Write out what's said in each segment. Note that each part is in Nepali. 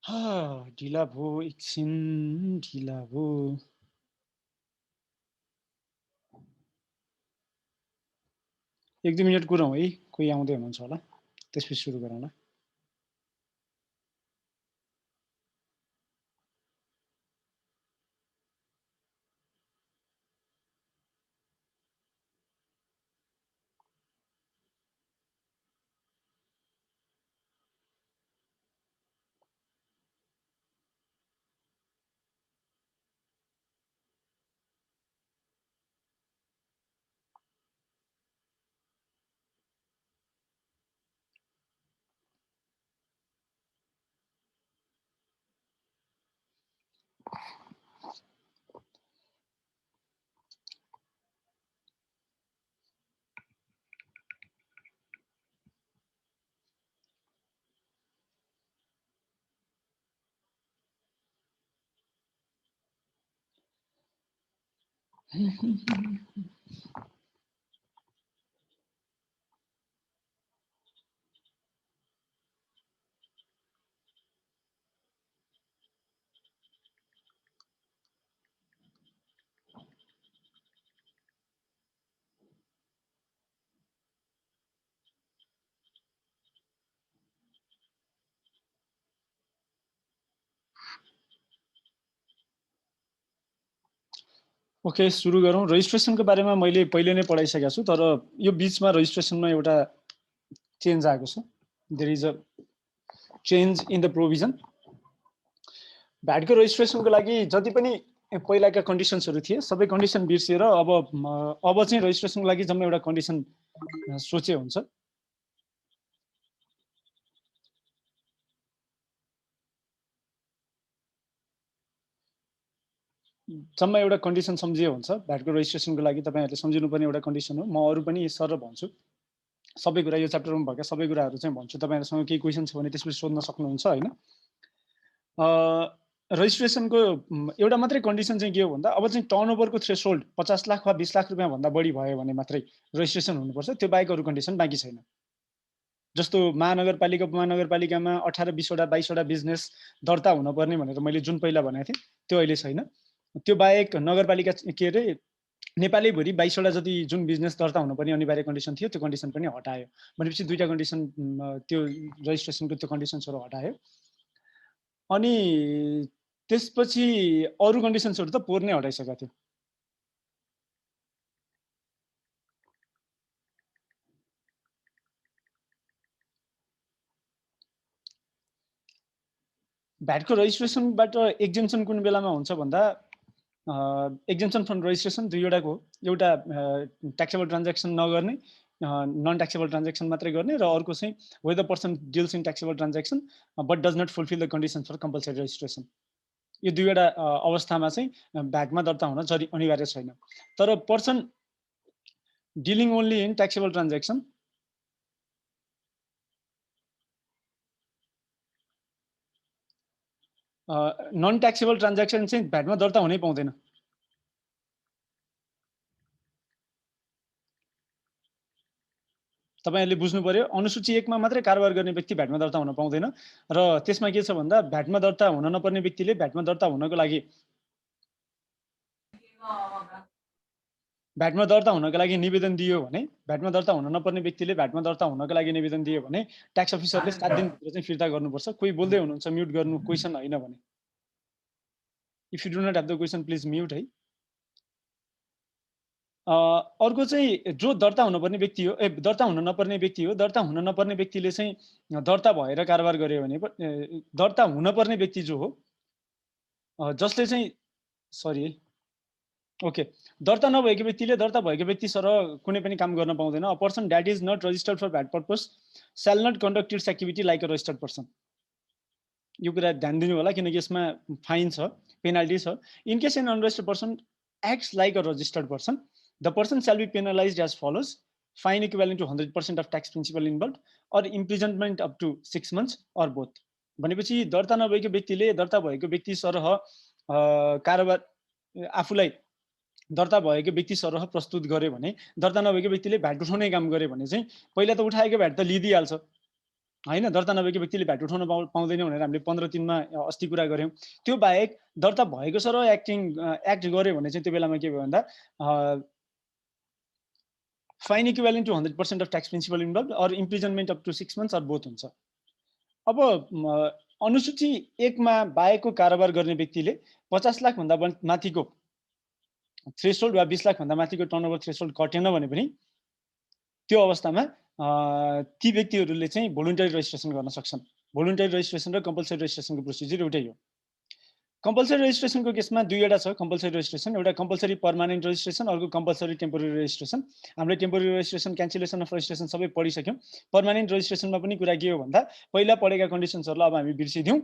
ढिला भयो एकछिन ढिला भयो 1-2 मिनेट कुरौँ है कोही आउँदै हुनुहुन्छ होला त्यसपछि सुरु गरौँला ओके सुरु गरौँ रजिस्ट्रेसनको बारेमा मैले पहिले नै पढाइसकेको छु तर यो बीचमा रजिस्ट्रेसनमा एउटा चेन्ज आएको छ there is a change in the provision भ्याटको रजिस्ट्रेसनको लागि जति पनि पहिलाका कन्डिसन्सहरू थिए सबै कन्डिसन बिर्सिएर अब चाहिँ रजिस्ट्रेसनको लागि जम्मा एउटा कन्डिसन सोचे हुन्छ जम्मा एउटा कन्डिसन सम्झिए हुन्छ भ्याटको रजिस्ट्रेसनको लागि तपाईहरुले सम्झिनुपर्ने एउटा कन्डिसन हो म अरु पनि सर भन्छु सबै कुरा यो च्याप्टरमा भएका सबै कुराहरु चाहिँ भन्छु तपाईहरुसँग केही क्वेशन छ भने त्यसपछि सोध्न सक्नुहुन्छ हैन रजिस्ट्रेसनको एउटा मात्रै कन्डिसन चाहिँ के हो भन्दा अब चाहिँ टर्नओभरको थ्रेसहोल्ड 50 लाख वा 20 लाख रुपैयाँ भन्दा बढी भयो भने मात्रै रजिस्ट्रेसन हुनुपर्छ त्यो बाहेक अरु कन्डिसन बाँकी छैन जस्तो महानगरपालिका उपमहानगरपालिकामा 18 20 वटा 22 वटा बिजनेस दर्ता हुनुपर्ने भनेर मैले जुन पहिला भनेको थिएँ त्यो अहिले छैन त्यो बाहेक नगरपालिका के रे नेपालैभरि 22 वटा जति जुन बिजनेस दर्ता हुनुपर्ने अनिवार्य कन्डिसन थियो त्यो कन्डिसन पनि हटायो भनेपछि दुईटा कन्डिसन त्यो रजिस्ट्रेसनको त्यो कन्डिसन्सहरु हटायो अनि त्यसपछि अरु कन्डिसन्सहरु त पोहोर नै हटाइसकेको थियो भ्याटको रजिस्ट्रेसनबाट एक्जेम्सन कुन बेलामा हुन्छ भन्दा एक्जेम्सन फ्रम रजिस्ट्रेसन दुईवटाको एउटा ट्याक्सेबल ट्रान्ज्याक्सन नगर्ने नन ट्याक्सेबल ट्रान्ज्याक्सन मात्रै गर्ने र अर्को चाहिँ whether person deals in taxable transaction but does not fulfil the condition for compulsory registration यो दुईवटा अवस्थामा चाहिँ भ्याटमा दर्ता हुन अनिवार्य छैन तर person dealing only in taxable transaction non taxable transaction चाहिँ भ्याटमा दर्ता हुनै पाउँदैन तपाईहरुले बुझ्नु पर्यो अनुसूची 1 मा मात्रै कारोबार गर्ने व्यक्ति भ्याटमा दर्ता हुन पाउँदैन र त्यसमा के छ भन्दा भ्याटमा दर्ता हुन नपर्ने व्यक्तिले भ्याटमा दर्ता हुनको लागि भ्याटमा दर्ता हुनको लागि निवेदन दियो भने भ्याटमा दर्ता हुन नपर्ने व्यक्तिले भ्याटमा दर्ता हुनको लागि निवेदन दियो भने ट्याक्स अफिसरले 7 दिनभित्र चाहिँ फिर्ता गर्नुपर्छ कोही बोल्दै हुनुहुन्छ म्युट गर्नु क्वेशन हैन भने if you do not have the question please mute है अर्को चाहिँ जो दर्ता हुनुपर्ने व्यक्ति हो दर्ता हुन नपर्ने व्यक्ति हो दर्ता हुन नपर्ने व्यक्तिले चाहिँ दर्ता भएर कारोबार गर्यो भने दर्ता हुनपर्ने व्यक्ति जो हो जसले चाहिँ सरी ओके दर्ता नभएको व्यक्तिले दर्ता भएको व्यक्ति सरह कुनै पनि काम गर्न पाउँदैन a person that is not registered for VAT purpose shall not conduct its activity like a registered person यो कुरा ध्यान दिनु होला किनकि यसमा फाइन छ पेनाल्टी छ in case an unregistered person acts like a registered person the person shall be penalised as follows fine equivalent to 100% of tax principal involve or imprisonment up to 6 months or both भनेपछि दर्ता नभएको व्यक्तिले दर्ता भएको व्यक्ति सरह कारोबार आफूलाई दर्ता भएको व्यक्ति सरह प्रस्तुत गर्यो भने दर्ता नभएको व्यक्तिले भ्याट उठाउने काम गर्यो भने चाहिँ पहिला त उठाएको भ्याट त लिइदिइहाल्छ होइन, दर्ता नभएको व्यक्तिले भ्याट उठाउन पाउँदैन भनेर हामीले 15(3) मा अस्ति कुरा गऱ्यौँ। त्यो बाहेक दर्ता भएको छ र एक्ट गर्यो भने चाहिँ त्यो बेलामा के भयो भन्दा fine equivalent to 100% of tax principal involve or imprisonment up to 6 months or both हुन्छ। अब अनुसूची 1 मा बाहेकको कारोबार गर्ने व्यक्तिले 50 लाख भन्दा माथिको थ्रेसहोल्ड वा 20 लाख भन्दा माथिको टर्नओभर थ्रेसहोल्ड कटेन भने पनि त्यो अवस्थामा ती व्यक्तिहरूले चाहिँ भोलुन्टरी रेजिस्ट्रेसन गर्न सक्छन्। भोलुन्टरी रेजिस्ट्रेसन र कम्पल्सरी रेजिस्ट्रेसनको प्रोसिजर एउटै हो। कम्पल्सरी रेजिस्ट्रेसनको केसमा दुईवटा छ कम्पल्सरी रेजिस्ट्रेसन, एउटा कम्पल्सरी पर्मानेन्ट रेजिस्ट्रेसन, अर्को कम्पल्सरी टेम्पोररी रेजिस्ट्रेसन। हामीले temporary registration, cancellation of registration सबै पढिसक्यौँ। पर्मानेन्ट रेजिस्ट्रेसनमा पनि कुरा के हो भन्दा पहिला पढेका कन्डिसन्सहरूलाई अब हामी बिर्सिदिउँ।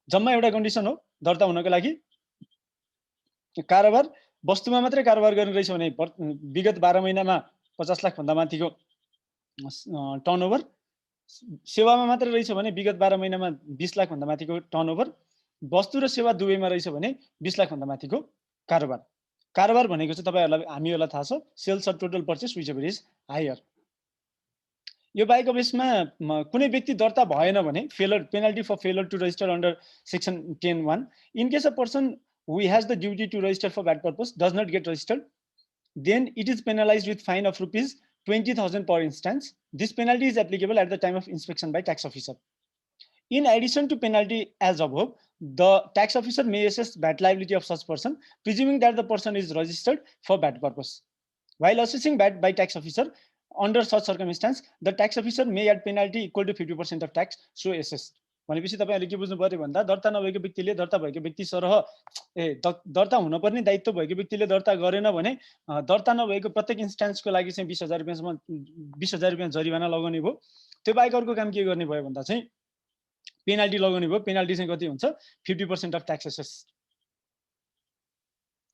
जम्मा एउटा कन्डिसन हो दर्ता हुनको लागि, कारोबार वस्तुमा मात्रै कारोबार गर्ने रहेछ भने विगत 12 महिनामा 50 लाख भन्दा माथिको टर्नओभर, सेवामा मात्रै रहेछ भने विगत 12 महिनामा 20 लाख भन्दा माथिको टर्नओभर, वस्तु र सेवा दुवैमा रहेछ भने 20 लाख भन्दा माथिको कारोबार। कारोबार भनेको चाहिँ तपाईँहरूलाई हामीहरूलाई थाहा छ sales or total purchase whichever is higher. यो बाहेक अब यसमा कुनै व्यक्ति दर्ता भएन भने penalty for failure to register under section 10(1) in case a person who has the duty to register for that purpose does not get registered then it is penalized with fine of rupees 20,000 per instance. This penalty is applicable at the time of inspection by tax officer. In addition to penalty as above, the tax officer may assess VAT liability of such person, presuming that the person is registered for VAT purpose. While assessing VAT by tax officer, under such circumstance, the tax officer may add penalty equal to 50% of tax so assessed. भनेपछि तपाईहरुले के बुझ्नु पर्यो भन्दा दर्ता नभएको व्यक्तिले दर्ता भएको व्यक्ति सरह दर्ता हुनुपर्ने दायित्व भएको व्यक्तिले दर्ता गरेन भने दर्ता नभएको प्रत्येक इन्स्टान्सको लागि चाहिँ 20,000 रुपैयाँसम्म 20,000 रुपैयाँ जरिवाना लगाउने भयो। त्यो बाहेक अर्को काम के गर्ने भयो भन्दा चाहिँ पेनाल्टी लगाउने भयो। पेनाल्टी चाहिँ कति हुन्छ 50% अफ ट्याक्स एसेस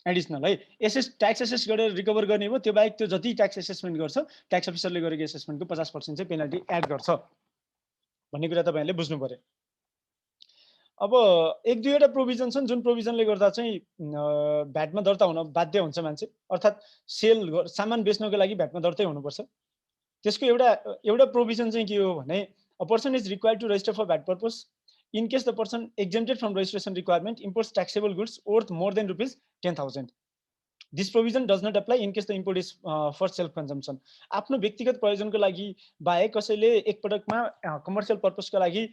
एडिसनल है। एसेस ट्याक्स एसेस गरेर रिकभर गर्ने भयो। त्यो बाहेक त्यो जति ट्याक्स एसेसमेन्ट गर्छ ट्याक्स अफिसरले गरेको एसेसमेन्टको 50% चाहिँ पेनाल्टी एड गर्छ भन्ने कुरा तपाईहरुले बुझ्नु पर्यो। अब एक दुईवटा प्रोभिजन छन् जुन प्रोभिजनले गर्दा चाहिँ भ्याटमा दर्ता हुन बाध्य हुन्छ मान्छे, अर्थात् सामान बेच्नको लागि भ्याटमा दर्तै हुनुपर्छ। त्यसको एउटा प्रोभिजन चाहिँ के हो भने a person is required to register for VAT purpose in case the person exempted from registration requirement imports taxable goods worth more than rupees 10,000. This provision does not apply in case the import is for self consumption. आफ्नो व्यक्तिगत प्रयोजनको लागि बाहेक कसैले एक पटकमा कमर्शियल पर्पसको लागि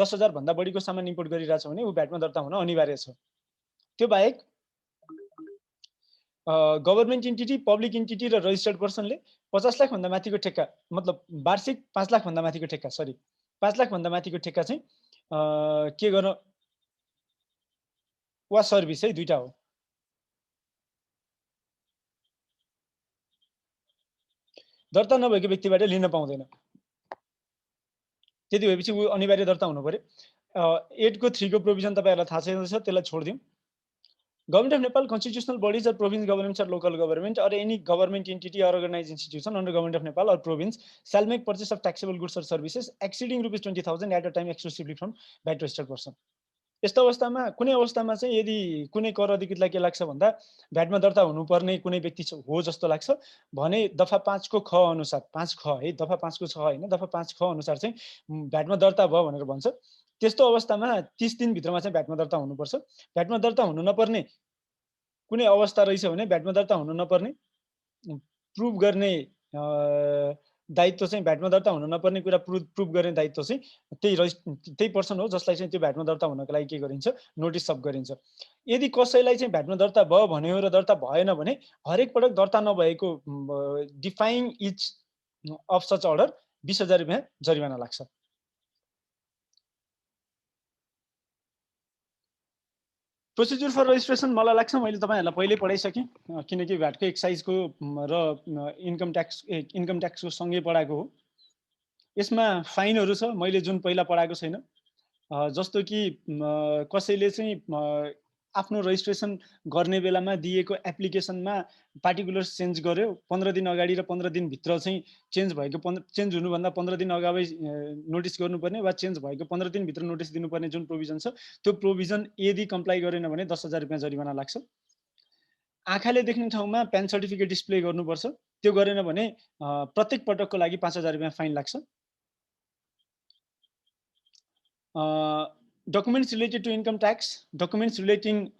10,000 भन्दा बढीको सामान इम्पोर्ट गरिरहेछ भने उ भ्याटमा दर्ता हुन अनिवार्य छ। त्यो बाहेक गभर्नमेन्ट इन्टिटी, पब्लिक इन्टिटी र रजिस्टर्ड पर्सनले 50 लाख भन्दा माथिको ठेक्का मतलब वार्षिक 5 लाख भन्दा माथिको ठेक्का 5 लाख भन्दा माथिको ठेक्का चाहिँ के गर्न वा सर्भिस है दुईटा हो। दर्ता नभएको व्यक्तिबाट लिन पाउँदैन। त्यति भएपछि उ अनिवार्य दर्ता हुनु पर्यो। 8 को 3 को प्रोभिजन तपाईहरुलाई थाहा छैन छ, त्यसलाई छोड्दियौं। Government of Nepal, constitutional bodies or province governments or local government or any government entity or organized institution under Government of Nepal or province shall make purchase of taxable goods or services exceeding rupees 20,000 at a time exclusively from VAT registered person. यस्तो अवस्थामा कुनै अवस्थामा चाहिँ यदि कुनै कर अधिकृतलाई के लाग्छ भन्दा भ्याटमा दर्ता हुनुपर्ने कुनै व्यक्ति हो जस्तो लाग्छ भने दफा 5 को ख अनुसार 5 ख है, दफा 5 को 6 हैन, दफा 5 ख अनुसार चाहिँ भ्याटमा दर्ता भयो भनेर भन्छ। त्यस्तो अवस्थामा 30 दिन भित्रमा चाहिँ भ्याटमा दर्ता हुनुपर्छ। भ्याटमा दर्ता हुनु नपर्ने कुनै अवस्था रहेछ भने भ्याटमा दर्ता हुनु नपर्ने प्रुभ गर्ने दायित्व चाहिँ भ्याटमा दर्ता हुन नपर्ने कुरा प्रुभ गर्ने दायित्व चाहिँ त्यही पर्सन हो जसलाई चाहिँ त्यो भ्याटमा दर्ता हुनको लागि के गरिन्छ नोटिस सब गरिन्छ। यदि कसैलाई चाहिँ भ्याटमा दर्ता भयो भन्यो र दर्ता भएन भने हरेक पटक दर्ता नभएको डिफाइङ इच अफ सच अर्डर 20,000 रुपैयाँ जरिवाना लाग्छ। प्रोसिजर फर रेजिस्ट्रेसन मलाई लाग्छ मैले तपाईहरुलाई पहिले पढाइसकेँ किनकि भ्याटको एक्साइजको र इन्कम ट्याक्सको सँगै पढाएको हो। यसमा फाइनहरु छ मैले जुन पहिला पढाएको छैन। जस्तो कि कसैले चाहिँ आफ्नो रेजिस्ट्रेसन गर्ने बेलामा दिएको एप्लिकेसनमा पार्टिकुलर्स चेन्ज गर्यो 15 दिन अगाडि र 15 दिन भित्र चाहिँ चेन्ज हुनु भन्दा 15 दिन अगावै नोटिस गर्नुपर्ने वा चेन्ज भएको 15 दिन भित्र नोटिस दिनुपर्ने जुन प्रोभिजन छ त्यो प्रोभिजन यदि कम्प्लाई गरेन भने 10,000 रुपैयाँ जरिवाना लाग्छ। आँखाले देख्ने ठाउँमा प्यान सर्टिफिकेट डिस्प्ले गर्नुपर्छ। त्यो गरेन भने प्रत्येक पटकको लागि 5,000 रुपैयाँ फाइन लाग्छ। documents related to income tax, documents relating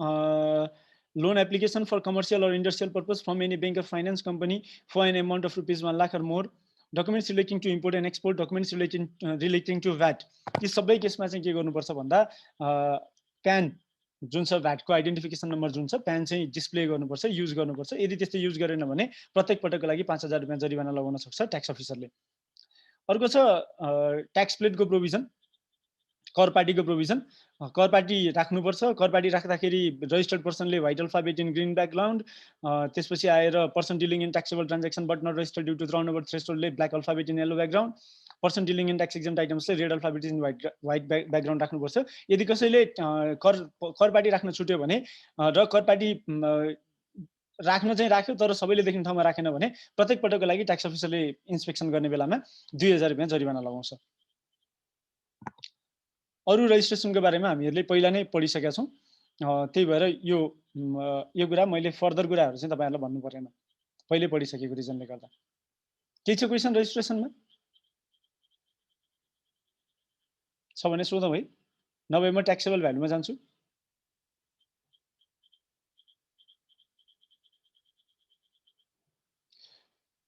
loan application for commercial or industrial purpose from any bank or finance company for an amount of rupees 1 lakh or more, documents relating to import and export, documents relating to VAT. यी सबै केसमा चाहिँ के गर्नुपर्छ भन्दा प्यान जुन छ भ्याटको आइडेन्टिफिकेसन नम्बर जुन छ प्यान चाहिँ डिस्प्ले गर्नुपर्छ, युज गर्नुपर्छ। यदि त्यस्तो युज गरेन भने प्रत्येक पटकको लागि 5,000 रुपैयाँ जरिवाना लगाउन सक्छ ट्याक्स अफिसरले। अर्को छ ट्याक्स प्लेटको प्रोभिजन, कर पार्टीको प्रोभिजन। कर पार्टी राख्नुपर्छ। कर पार्टी राख्दाखेरि रजिस्टर्ड पर्सनले white alphabet in green background, त्यसपछि आएर person dealing in taxable transaction but not registered due to round over थ्रेसहोल्डले black alphabet in yellow background, person dealing in tax exempt आइटम्सले red alphabet in white background राख्नुपर्छ। यदि कसैले कर पार्टी राख्न छुट्यो भने र कर पार्टी राख्न चाहिँ राख्यो तर सबैले देख्ने ठाउँमा राखेन भने प्रत्येक पटकको लागि ट्याक्स अफिसरले इन्स्पेक्सन गर्ने बेलामा 2,000 रुपैयाँ जरिवाना लगाउँछ। अरू रजिस्ट्रेसनको बारेमा हामीहरूले पहिला नै पढिसकेका छौँ, त्यही भएर यो कुरा मैले फर्दर कुराहरू चाहिँ तपाईँहरूलाई भन्नु परेन, पहिले पढिसकेको रिजनले गर्दा। केही छ क्वेसन रजिस्ट्रेसनमा? छ भने सोधौँ है, नभए म ट्याक्सेबल भ्यालुमा जान्छु।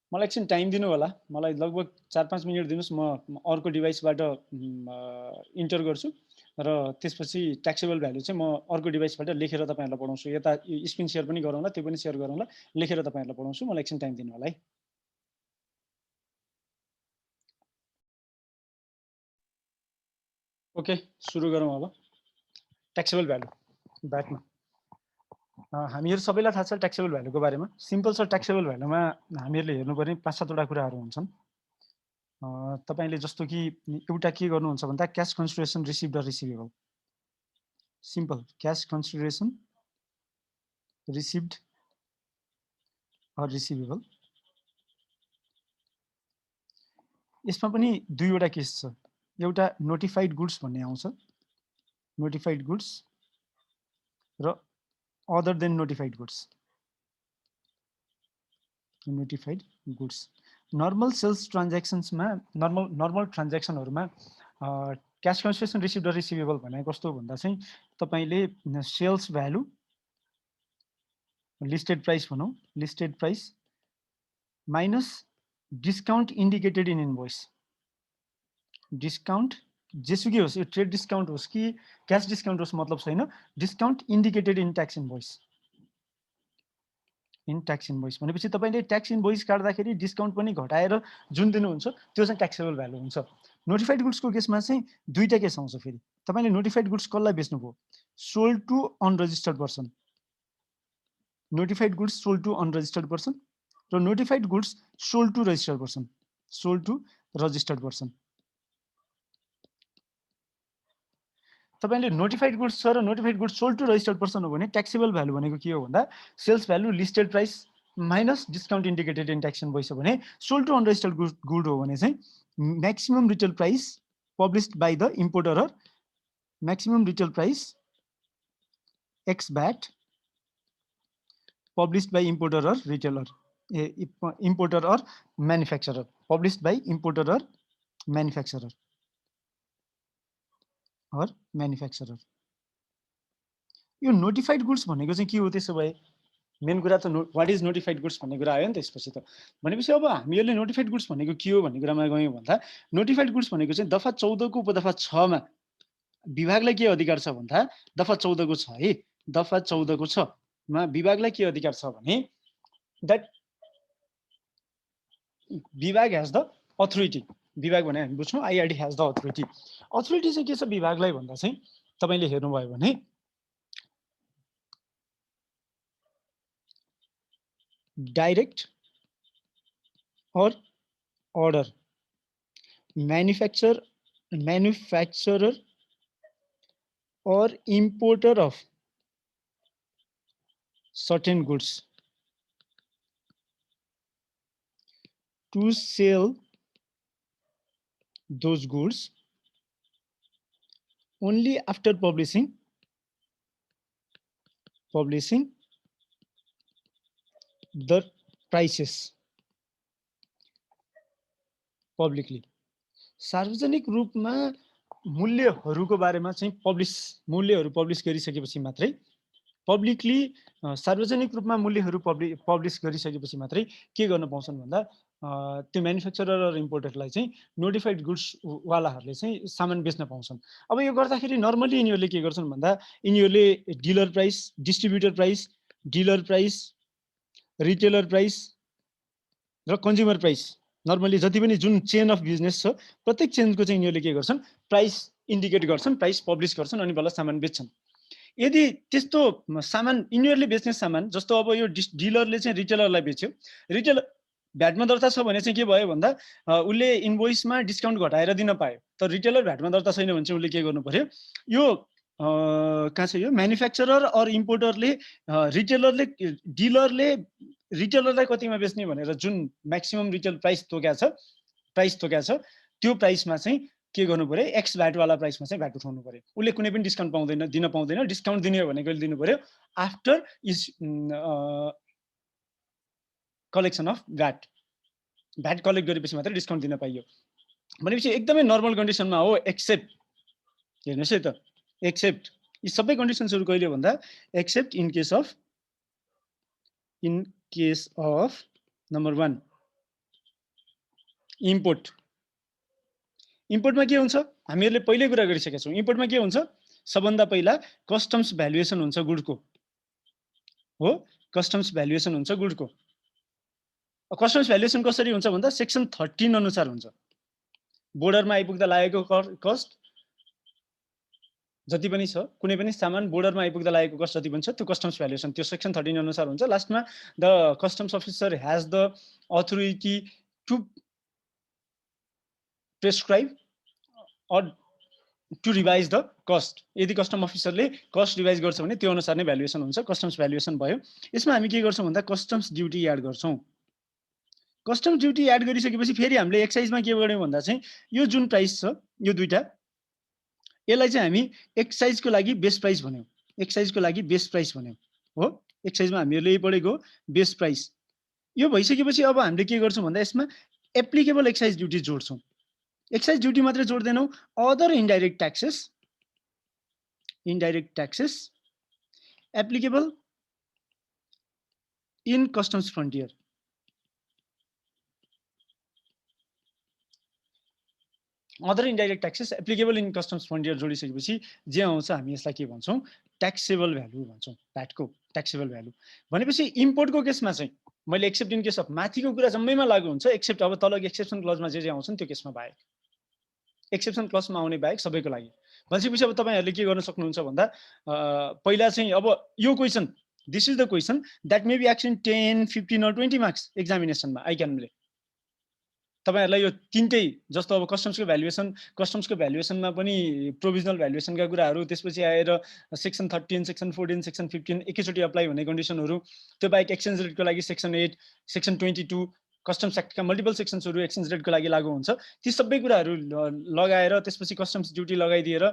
मलाई एकछिन टाइम दिनु होला, मलाई लगभग 4-5 मिनट दिनुहोस्, म अर्को डिभाइसबाट इन्टर गर्छु र त्यसपछि ट्याक्सेबल भ्यालु चाहिँ म अर्को डिभाइसबाट लेखेर तपाईँहरूलाई पढाउँछु। यता स्क्रिन सेयर पनि गरौँला, त्यो पनि सेयर गरौँला, लेखेर तपाईँहरूलाई पढाउँछु। मलाई एकछिन टाइम दिनु होला है। ओके, सुरु गरौँ अब। ट्याक्सेबल भ्यालु भ्याटमा हामीहरू सबैलाई थाहा छ ट्याक्सेबल भ्यालुको बारेमा। सिम्पल छ, ट्याक्सेबल भ्यालुमा हामीहरूले हेर्नुपर्ने 5-7वटा कुराहरू हुन्छन्। तपाईँले जस्तो कि एउटा के गर्नुहुन्छ भन्दा cash consideration received or receivable. Simple, cash consideration received or receivable. यसमा पनि दुईवटा केस छ। एउटा नोटिफाइड गुड्स भन्ने आउँछ, नोटिफाइड गुड्स र other than notified goods. Notified goods normal sales ट्रान्ज्याक्सन्समा, नर्मल ट्रान्ज्याक्सनहरूमा क्यास कन्सिडरेसन रिसिभ्ड र रिसिभेबल भनेको कस्तो भन्दा चाहिँ तपाईँले सेल्स भ्यालु, लिस्टेड प्राइस भनौँ, listed price minus discount indicated in invoice. Discount जेसुकै होस्, यो ट्रेड डिस्काउन्ट होस् कि क्यास डिस्काउन्ट होस् मतलब छैन, discount indicated in tax invoice. In tax invoice भनेपछि तपाईँले ट्याक्स इन्भोइस काट्दाखेरि डिस्काउन्ट पनि घटाएर जुन दिनुहुन्छ त्यो चाहिँ ट्याक्सेबल भ्यालु हुन्छ। नोटिफाइड गुड्सको केसमा चाहिँ दुईटा केस आउँछ। फेरि तपाईँले नोटिफाइड गुड्स कसलाई बेच्नुभयो? Sold to unregistered person. Notified goods sold to unregistered person र notified goods sold to registered person. Sold to registered person. तपाईँले नोटिफाइड गुड्स छ र notified goods sold to registered person हो भने ट्याक्सेबल भ्यालु भनेको के हो भन्दा sales value listed price minus discount indicated in tax invoice हो भने सोल्ड टु अनरजिस्टर्ड गुड हो भने चाहिँ maximum retail price published by the importer or maximum retail price ex VAT published by importer or retailer importer or manufacturer published by importer or manufacturer or manufacturer. यो नोटिफाइड गुड्स भनेको चाहिँ के हो? त्यसो भए मेन कुरा त वाट इज नोटिफाइड गुड्स भन्ने कुरा आयो नि त्यसपछि त। भनेपछि अब हामीहरूले नोटिफाइड गुड्स भनेको के हो भन्ने कुरामा गयौँ भन्दा नोटिफाइड गुड्स भनेको चाहिँ दफा 14 को उपदफा 6 मा विभागलाई के अधिकार छ भन्दा दफा 14 को छ है, दफा 14 को 6 मा विभागलाई के अधिकार छ भने द्याट विभाग हेज द अथोरिटी। विभाग भने हामी बुझ्छौँ आइआरडी हेज द अथोरिटी। अथोरिटी चाहिँ के छ विभागलाई भन्दा चाहिँ तपाईँले हेर्नुभयो भने direct or order manufacturer or importer of certain goods to sell those goods only after publishing the prices publicly। सार्वजनिक रूपमा मूल्यहरूको बारेमा चाहिँ मूल्यहरू पब्लिस गरिसकेपछि मात्रै पब्लिकली सार्वजनिक रूपमा मूल्यहरू पब्लिस गरिसकेपछि मात्रै के गर्न पाउँछन् भन्दा त्यो म्यानुफ्याक्चरर र इम्पोर्टरलाई चाहिँ नोटिफाइड गुड्स वालाहरूले चाहिँ सामान बेच्न पाउँछन्। अब यो गर्दाखेरि नर्मली यिनीहरूले के गर्छन् भन्दा यिनीहरूले dealer price, distributor price, dealer price, retailer price र कन्ज्युमर प्राइस, नर्मली जति पनि जुन चेन अफ बिजनेस छ प्रत्येक चेनको चाहिँ यिनीहरूले के गर्छन्, प्राइस इन्डिकेट गर्छन्, प्राइस पब्लिस गर्छन् अनि बल्ल सामान बेच्छन्। यदि त्यस्तो सामान यिनीहरूले बेच्ने सामान जस्तो अब यो डिलरले चाहिँ रिटेलरलाई बेच्यो, रिटेलर भ्याटमा दर्ता छ भने चाहिँ के भयो भन्दा उसले इन्भोइसमा डिस्काउन्ट घटाएर दिन पायो। तर रिटेलर भ्याटमा दर्ता छैन भने चाहिँ उसले के गर्नु पर्यो, यो कहाँ छ यो म्यानुफ्याक्चरर अर इम्पोर्टरले रिटेलरले डिलरले रिटेलरलाई कतिमा बेच्ने भनेर जुन म्याक्सिमम रिटेल प्राइस तोक्या छ त्यो प्राइसमा चाहिँ के गर्नु पर्यो, एक्स भ्याटवाला प्राइसमा चाहिँ भ्याट उठाउनु पर्यो। उसले कुनै पनि डिस्काउन्ट दिन पाउँदैन। डिस्काउन्ट दिने हो भने कहिले दिनु पर्यो, after is collection of VAT collect गरेपछि मात्रै डिस्काउन्ट दिन पाइयो। भनेपछि एकदमै नर्मल कन्डिसनमा हो, एक्सेप्ट हेर्नुहोस् है त, एक्सेप्ट यी सबै कन्डिसन्सहरू कहिले भन्दा accept in case of number 1 इम्पोर्टमा के हुन्छ, हामीहरूले पहिल्यै कुरा गरिसकेका छौँ। इम्पोर्टमा के हुन्छ, सबभन्दा पहिला कस्टम्स भ्यालुएसन हुन्छ गुडको, हो कस्टम्स भ्यालुएसन हुन्छ गुडको। कस्टम्स भ्यालुएसन कसरी हुन्छ भन्दा सेक्सन 13 अनुसार हुन्छ। बोर्डरमा आइपुग्दा लागेको कस्ट जति पनि छ, कुनै पनि सामान बोर्डरमा आइपुग्दा लागेको कस्ट जति पनि छ त्यो कस्टम्स भ्यालुएसन त्यो सेक्सन 13 अनुसार हुन्छ। लास्टमा the customs officer has the authority to prescribe or to revise the cost. यदि कस्टम अफिसरले कस्ट रिभाइज गर्छ भने त्यो अनुसार नै भ्यालुएसन हुन्छ, कस्टम्स भ्यालुएसन भयो। यसमा हामी के गर्छौँ भन्दा कस्टम्स ड्युटी एड गर्छौँ। कस्टम्स ड्युटी एड गरिसकेपछि फेरि हामीले एक्साइजमा के गर्यौँ भन्दा चाहिँ यो जुन प्राइस छ यो दुईटा, यसलाई चाहिँ हामी एक्साइजको लागि बेस प्राइस भन्यौँ, एक्साइजको लागि बेस प्राइस भन्यौँ, हो एक्साइजमा हामीहरूले यही पढेको बेस प्राइस। यो भइसकेपछि अब हामीले के गर्छौँ भन्दा यसमा एप्लिकेबल एक्साइज ड्युटी जोड्छौँ। एक्साइज ड्युटी मात्रै जोड्दैनौँ, other indirect taxes applicable in customs frontier. Other indirect taxes applicable in customs frontier जोडिसकेपछि जे आउँछ हामी यसलाई के भन्छौँ, ट्याक्सेबल भ्यालु भन्छौँ, भ्याटको ट्याक्सेबल भ्यालु। भनेपछि इम्पोर्टको केसमा चाहिँ मैले एक्सेप्ट इन केस अफ माथिको कुरा जम्मैमा लागु हुन्छ, एक्सेप्ट अब तल एक्सेप्सन क्लजमा जे आउँछन् त्यो केसमा बाहेक, एक्सेप्सन क्लजमा आउने बाहेक सबैको लागि। भनेपछि अब तपाईँहरूले के गर्न सक्नुहुन्छ भन्दा पहिला चाहिँ अब यो question, this is the question that may be एक्सन 10, 15 or 20 मार्क्स एक्जामिनेसनमा आइक्यानले। तपाईहरुलाई यो तीनटै जस्तो अब कस्टम्सको भ्यालुएसनमा पनि प्रोभिजनल भ्यालुएसनका कुराहरू, त्यसपछि आएर सेक्सन 13, सेक्सन 14, सेक्सन 15 एकैचोटि अप्लाई हुने कन्डिसनहरू, त्यो बाहेक एक्सचेन्ज रेटको लागि सेक्सन 8, सेक्सन 22 कस्टम्स एक्टका मल्टिपल सेक्सन्सहरू एक्सचेन्ज रेटको लागि लागू हुन्छ। ती सबै कुराहरू लगाएर त्यसपछि कस्टम्स ड्युटी लगाइदिएर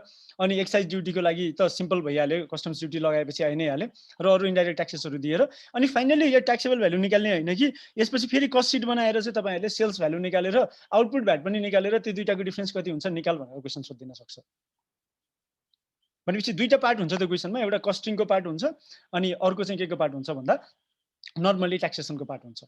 अनि एक्साइज ड्युटीको लागि त सिम्पल भइहाल्यो, कस्टम्स ड्युटी लगाएपछि आइ नै हाल्यो र अरू इन्डाइरेक्ट ट्याक्सेसहरू दिएर अनि फाइनली यो ट्याक्सेबल भ्यालु निकाल्ने होइन कि यसपछि फेरि कस्ट सिट बनाएर चाहिँ तपाईहरुले सेल्स भ्यालु निकालेर आउटपुट भ्याट पनि निकालेर त्यो दुईटाको डिफरेन्स कति हुन्छ निकाल भनेर क्वेशन सोधिदिन सक्छ। भनेपछि दुईटा पार्ट हुन्छ त्यो क्वेशनमा, एउटा कस्टिङको पार्ट हुन्छ अनि अर्को चाहिँ के को पार्ट हुन्छ भन्दा नर्मली ट्याक्सेसनको पार्ट हुन्छ।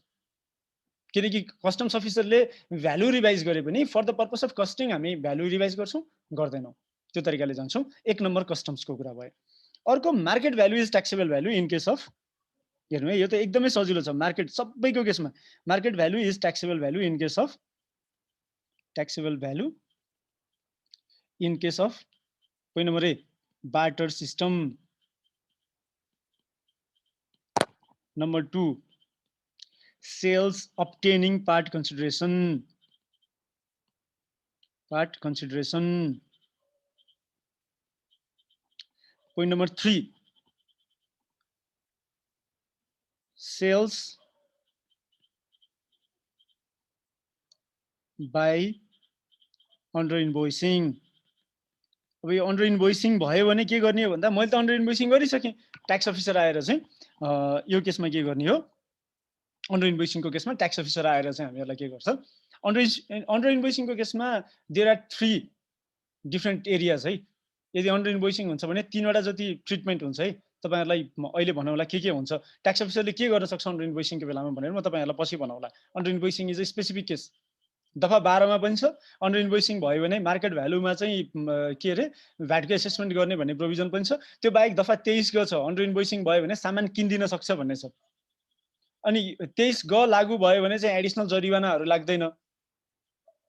किनकि कस्टम्स अफिसरले भ्यालु रिभाइज गरे पनि for the purpose of costing हामी भ्यालु रिभाइज गर्छौं गर्दैनौं, त्यो तरिकाले जान्छौं। एक नम्बर कस्टम्सको कुरा भयो। अर्को market value is taxable value in case of, हेर्नु है यो त एकदमै सजिलो छ, मार्केट सबैको केसमा market value is taxable value in case of, taxable value in case of point number A barter system, number 2 sales obtaining part consideration, point number 3 sales by under invoicing। अब यो अन्डर इन्भोइसिङ भयो भने के गर्ने हो भन्दा मैले त अन्डर इन्भोइसिङ गरिसकेँ, ट्याक्स अफिसर आएर चाहिँ यो केसमा के गर्ने हो, अन्डर इन्भोइसिङको केसमा ट्याक्स अफिसर आएर चाहिँ हामीहरुलाई के गर्छ, अन्डर इन्भोइसिङको केसमा देयर आर 3 डिफ्रेन्ट एरियाज है। यदि अन्डर इन्भोइसिङ हुन्छ भने 3वटा जति ट्रिटमेन्ट हुन्छ है। तपाईहरुलाई अहिले भनौँला के हुन्छ, ट्याक्स अफिसरले के गर्न सक्छ अन्डर इन्भोइसिङको बेलामा भनेर म तपाईहरुलाई पछि भनौँला। Under invoicing is a specific case. दफा 12 मा पनि छ। अन्डर इन्भोइसिङ भयो भने मार्केट भ्यालुमा चाहिँ के अरे भ्याटको एसेसमेन्ट गर्ने भन्ने प्रोभिजन पनि छ। त्यो बाहेक दफा 23 ग छ, अन्डर इन्भोइसिङ भयो भने सामान किन्दिन सक्छ भन्ने छ। अनि 23 ग लागू भयो भने चाहिँ एडिसनल जरिवानाहरू लाग्दैन,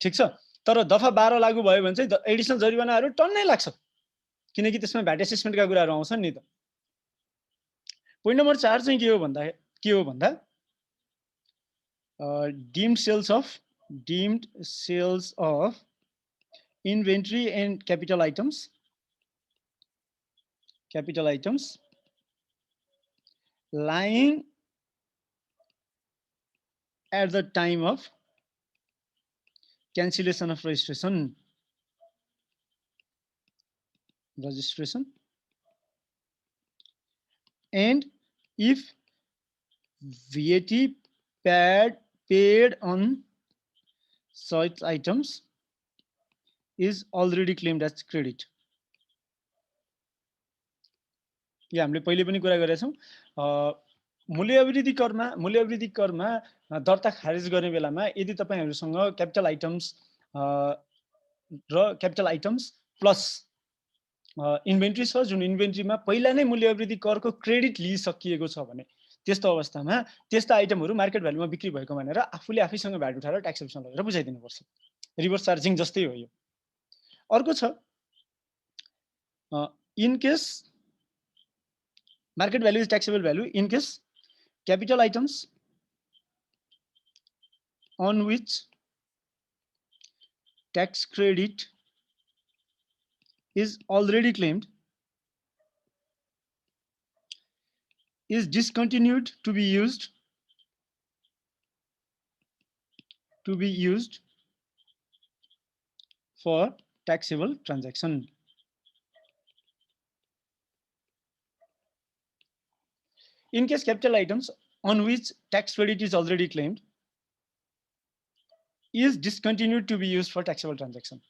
ठीक छ। तर दफा 12 लागू भयो भने चाहिँ एडिसनल जरिवानाहरू टन्नै लाग्छ, किनकि त्यसमा भ्याट एसेसमेन्टका कुराहरू आउँछन् नि त। पोइन्ट नम्बर 4 चाहिँ के हो भन्दा deemed sales of inventory and capital items lying at the time of cancellation of registration and if VAT paid on such items is already claimed as credit. या हामीले पहिले पनि कुरा गरेका छौं। मूल्यवृद्धि करमा दर्ता खारिज गर्ने बेलामा यदि तपाईहरुसँग क्यापिटल आइटम्स प्लस इन्भेन्ट्री छ, जुन इन्भेन्ट्रीमा पहिला नै मूल्यवृद्धि करको क्रेडिट लिइसकिएको छ भने त्यस्तो अवस्थामा त्यस्ता आइटमहरु मार्केट भ्यालुमा बिक्री भएको भनेर आफूले आफैसँग भ्याट उठाएर ट्याक्स अफिसमा लगेर बुझाइदिनु पर्छ। रिभर्स चार्जिङ जस्तै हो यो। अर्को छ in case market value is taxable value in case capital items on which tax credit is already claimed is discontinued to be used for taxable transaction. In case capital items on which tax credit is already claimed is discontinued to be used for taxable transaction.